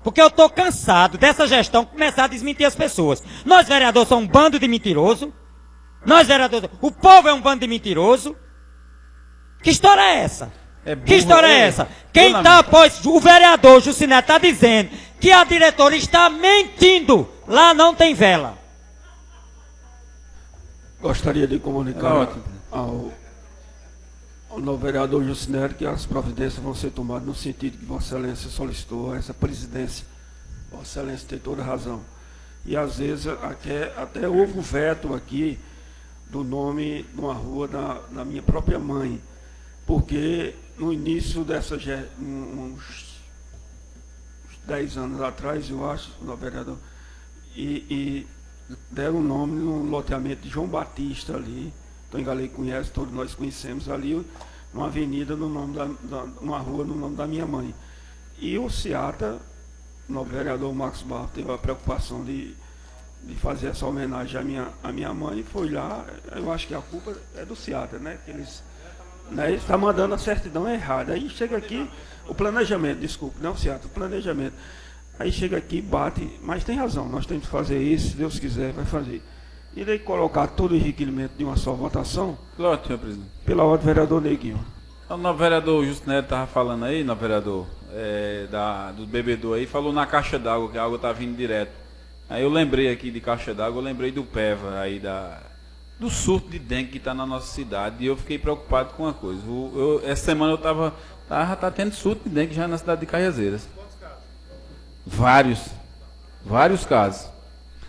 Porque eu tô cansado dessa gestão começar a desmentir as pessoas. Nós vereadores somos um bando de mentiroso. Nós vereadores, o povo é um bando de mentiroso. Que história é essa? Que história é essa? Quem tá após o vereador Juciné tá dizendo que a diretora está mentindo. Lá não tem vela. Gostaria de comunicar ao novo vereador Juciné que as providências vão ser tomadas no sentido que Vossa Excelência solicitou essa presidência. Vossa Excelência tem toda razão. E às vezes até houve um veto aqui do nome de uma rua da minha própria mãe. Porque no início dessa, uns 10 anos atrás, eu acho, no vereador, e deram o nome no loteamento de João Batista ali, então Galei conhece, todos nós conhecemos ali, uma avenida no nome uma rua no nome da minha mãe. E o Ciata, o novo vereador Marcos Barros, teve a preocupação de fazer essa homenagem à minha mãe, e foi lá. Eu acho que a culpa é do Ciata, né? Que eles estão mandando a certidão errada. Aí chega aqui, o planejamento, desculpe, não, Ciata, o planejamento. Aí chega aqui, bate, mas tem razão, nós temos que fazer isso, se Deus quiser, vai fazer. Irei colocar todo o requerimento de uma só votação. Claro, senhor presidente. Pela ordem do vereador Neguinho. O novo vereador Justo Neto estava falando aí, novo vereador, do bebedouro aí, falou na caixa d'água, que a água está vindo direto. Aí eu lembrei aqui de caixa d'água, eu lembrei do PEVA aí, do surto de dengue que está na nossa cidade, e eu fiquei preocupado com uma coisa. Essa semana eu tá tendo surto de dengue já na cidade de Cajazeiras. Vários casos.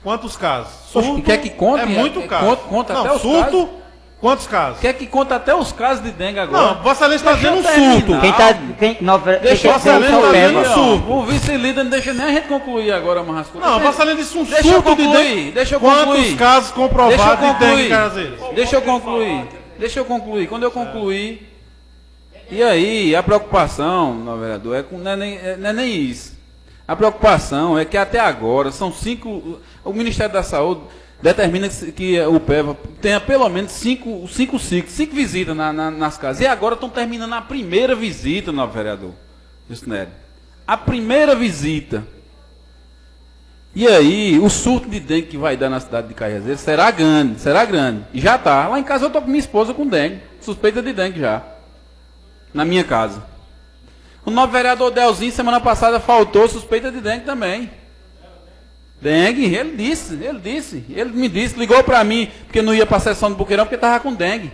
Quantos casos? Surto, quer que conte? É muito caso. Conta não, até os surto, casos. Quantos casos? Quer que conta até os casos de dengue agora? Não, Vossa Excelência está dizendo um surto. Deixa Vossa Excelência está dizendo um surto. O vice-líder não deixa nem a gente concluir agora, Marrasco. Não, Vossa Excelência disse um Deixa eu surto de concluir, dengue. deixa eu concluir. Quantos casos comprovados de dengue em Cajazeiras? Deixa eu concluir. Quando eu concluir... E aí, a preocupação, não, vereador, não é nem isso. A preocupação é que até agora são 5... O Ministério da Saúde determina que o PEVA tenha pelo menos 5 visitas nas casas. E agora estão terminando a primeira visita, não, vereador Justinélio. A primeira visita. E aí, o surto de dengue que vai dar na cidade de Cajazeiras será grande. E já está. Lá em casa eu estou com minha esposa com dengue. Suspeita de dengue já. Na minha casa. O novo vereador Delzinho, semana passada, faltou suspeita de dengue também. Dengue, ele me disse, ligou para mim, porque não ia para a sessão do Buqueirão, porque estava com dengue.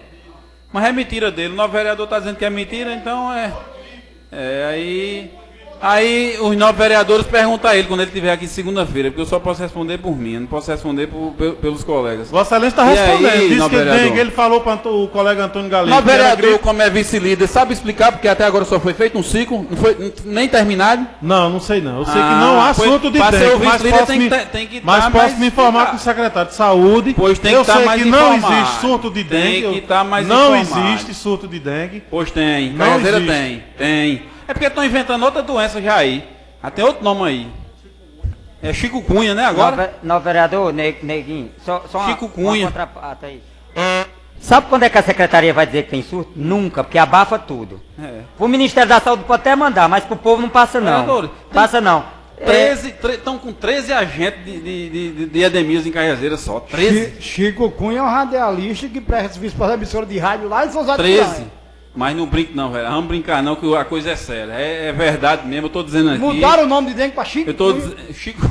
Mas é mentira dele, o novo vereador está dizendo que é mentira, então Aí os novos vereadores perguntam a ele quando ele estiver aqui segunda-feira, porque eu só posso responder por mim, eu não posso responder pelos colegas. Vossa Excelência está respondendo, disse que dengue, ele falou para o colega Antônio Galego. Novo vereador, como é vice-líder, sabe explicar, porque até agora só foi feito um ciclo, não foi nem terminado? Não sei não, eu sei que não há surto de dengue, mas posso me informar com o secretário de Saúde, pois tem que eu sei que não informado. existe surto de dengue, tem que estar mais não informado. existe surto de dengue. Pois tem, não Cajazeira existe. tem. É porque estão inventando outra doença já aí. Tem outro nome aí. É Chico Cunha, né, agora? Novo vereador, Neguinho, só Chico Cunha. uma contraparte aí. Sabe quando é que a secretaria vai dizer que tem surto? Nunca, porque abafa tudo. O Ministério da Saúde pode até mandar, mas pro povo não passa não. Vereador, Passa não. Estão com 13 agentes de edemias em Cajazeiras só. 13? Chico Cunha é um radialista que presta serviço para a emissora de rádio lá em São José do 13. Mas não brinque não, velho. Vamos brincar não, que a coisa é séria. É verdade mesmo, eu tô dizendo aqui. Mudaram o nome de dengue para Chico Eu tô Cunha. dizendo... Chico...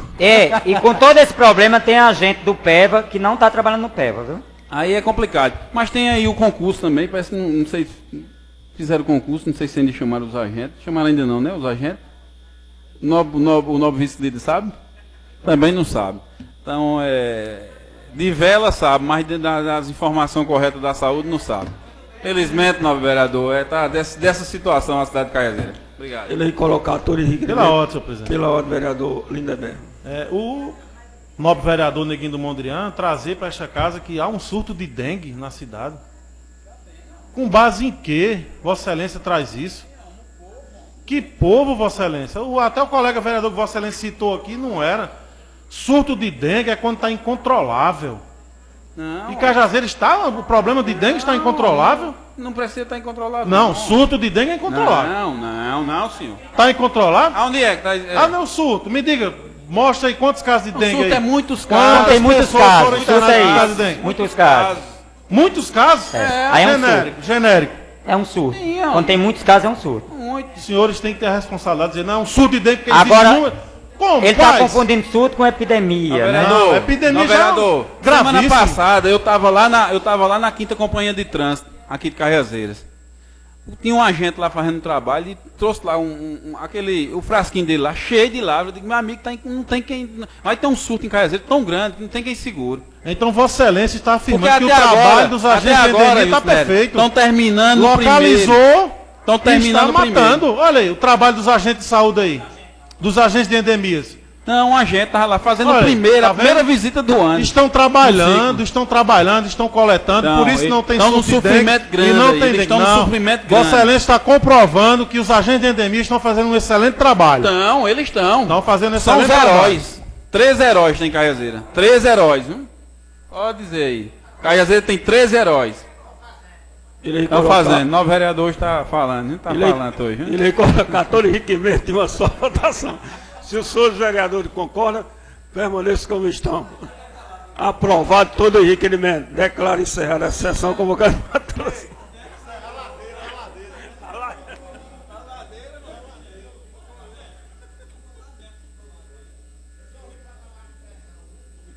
E com todo esse problema tem a gente do PEVA que não está trabalhando no PEVA, viu? Aí é complicado. Mas tem aí o concurso também, parece que não sei... Fizeram o concurso, não sei se ainda chamaram os agentes. Chamaram ainda não, né, os agentes? O novo vice-líder sabe? Também não sabe. Então, de vela sabe, mas das informações corretas da saúde não sabe. Felizmente, novo vereador, tá dessa situação a cidade de Cajazeiras. Obrigado. Ele aí colocar todo o requerimento. Pela ordem, senhor presidente. Pela ordem, vereador Lindenberg. O novo vereador Neguinho do Mondrian trazer para esta casa que há um surto de dengue na cidade. Com base em que Vossa Excelência traz isso? Que povo, Vossa Excelência? Até o colega vereador que Vossa Excelência citou aqui não era. Surto de dengue é quando está incontrolável. Não. E Cajazeiras o problema de dengue está incontrolável? Não precisa estar incontrolável. Não, surto de dengue é incontrolável. Não, senhor. Está incontrolável? Aonde é que está? Não, surto. Me diga, mostra aí quantos casos de dengue surto aí. é muitos Não, casos. tem muitos pessoas casos. foram Surto internadas é por causa isso. de dengue? Muitos casos. Muitos casos? Aí é um surto. Genérico. É um surto. Sim, ó. Quando tem muitos casos é um surto. Os senhores têm que ter a responsabilidade de dizer, não, é um surto de dengue porque Agora, existe número. Como? Ele está Quais? confundindo surto com epidemia, né? Não, epidemia já vereador, é gravíssimo. semana passada eu estava lá na 5ª Companhia de Trânsito, aqui de Cajazeiras. Tinha um agente lá fazendo trabalho e trouxe lá o frasquinho dele lá, cheio de lavra. Eu digo, meu amigo, não tem quem... Vai ter um surto em Cajazeiras tão grande que não tem quem segure. Então Vossa Excelência está afirmando Porque que o trabalho dos agentes de endemia está perfeito. Estão terminando o primeiro. Localizou, Estão terminando está o primeiro. matando. Olha aí, o trabalho dos agentes de saúde aí. Dos agentes de endemias. Não, a gente estava lá fazendo Olha, a primeira vendo? visita do ano. Estão trabalhando, estão coletando, Não, por isso não tem estão num sofrimento grande e não aí, tem eles estão num sofrimento Vossa grande. Excelência está comprovando que os agentes de endemia estão fazendo um excelente trabalho. Não, eles estão. Estão fazendo São excelente os trabalho. heróis. 3 heróis tem Caiazeira. 3 heróis, viu? Pode dizer aí. Caiazeira tem 13 heróis. Estão fazendo. Novo vereador está falando, não está falando hoje. Viu? Irei colocar todo enriquecimento de uma só votação. Se os senhores vereadores concordam, permaneçam como estão. Aprovado todo o enriquecimento. Declaro encerrada a sessão convocada para todos.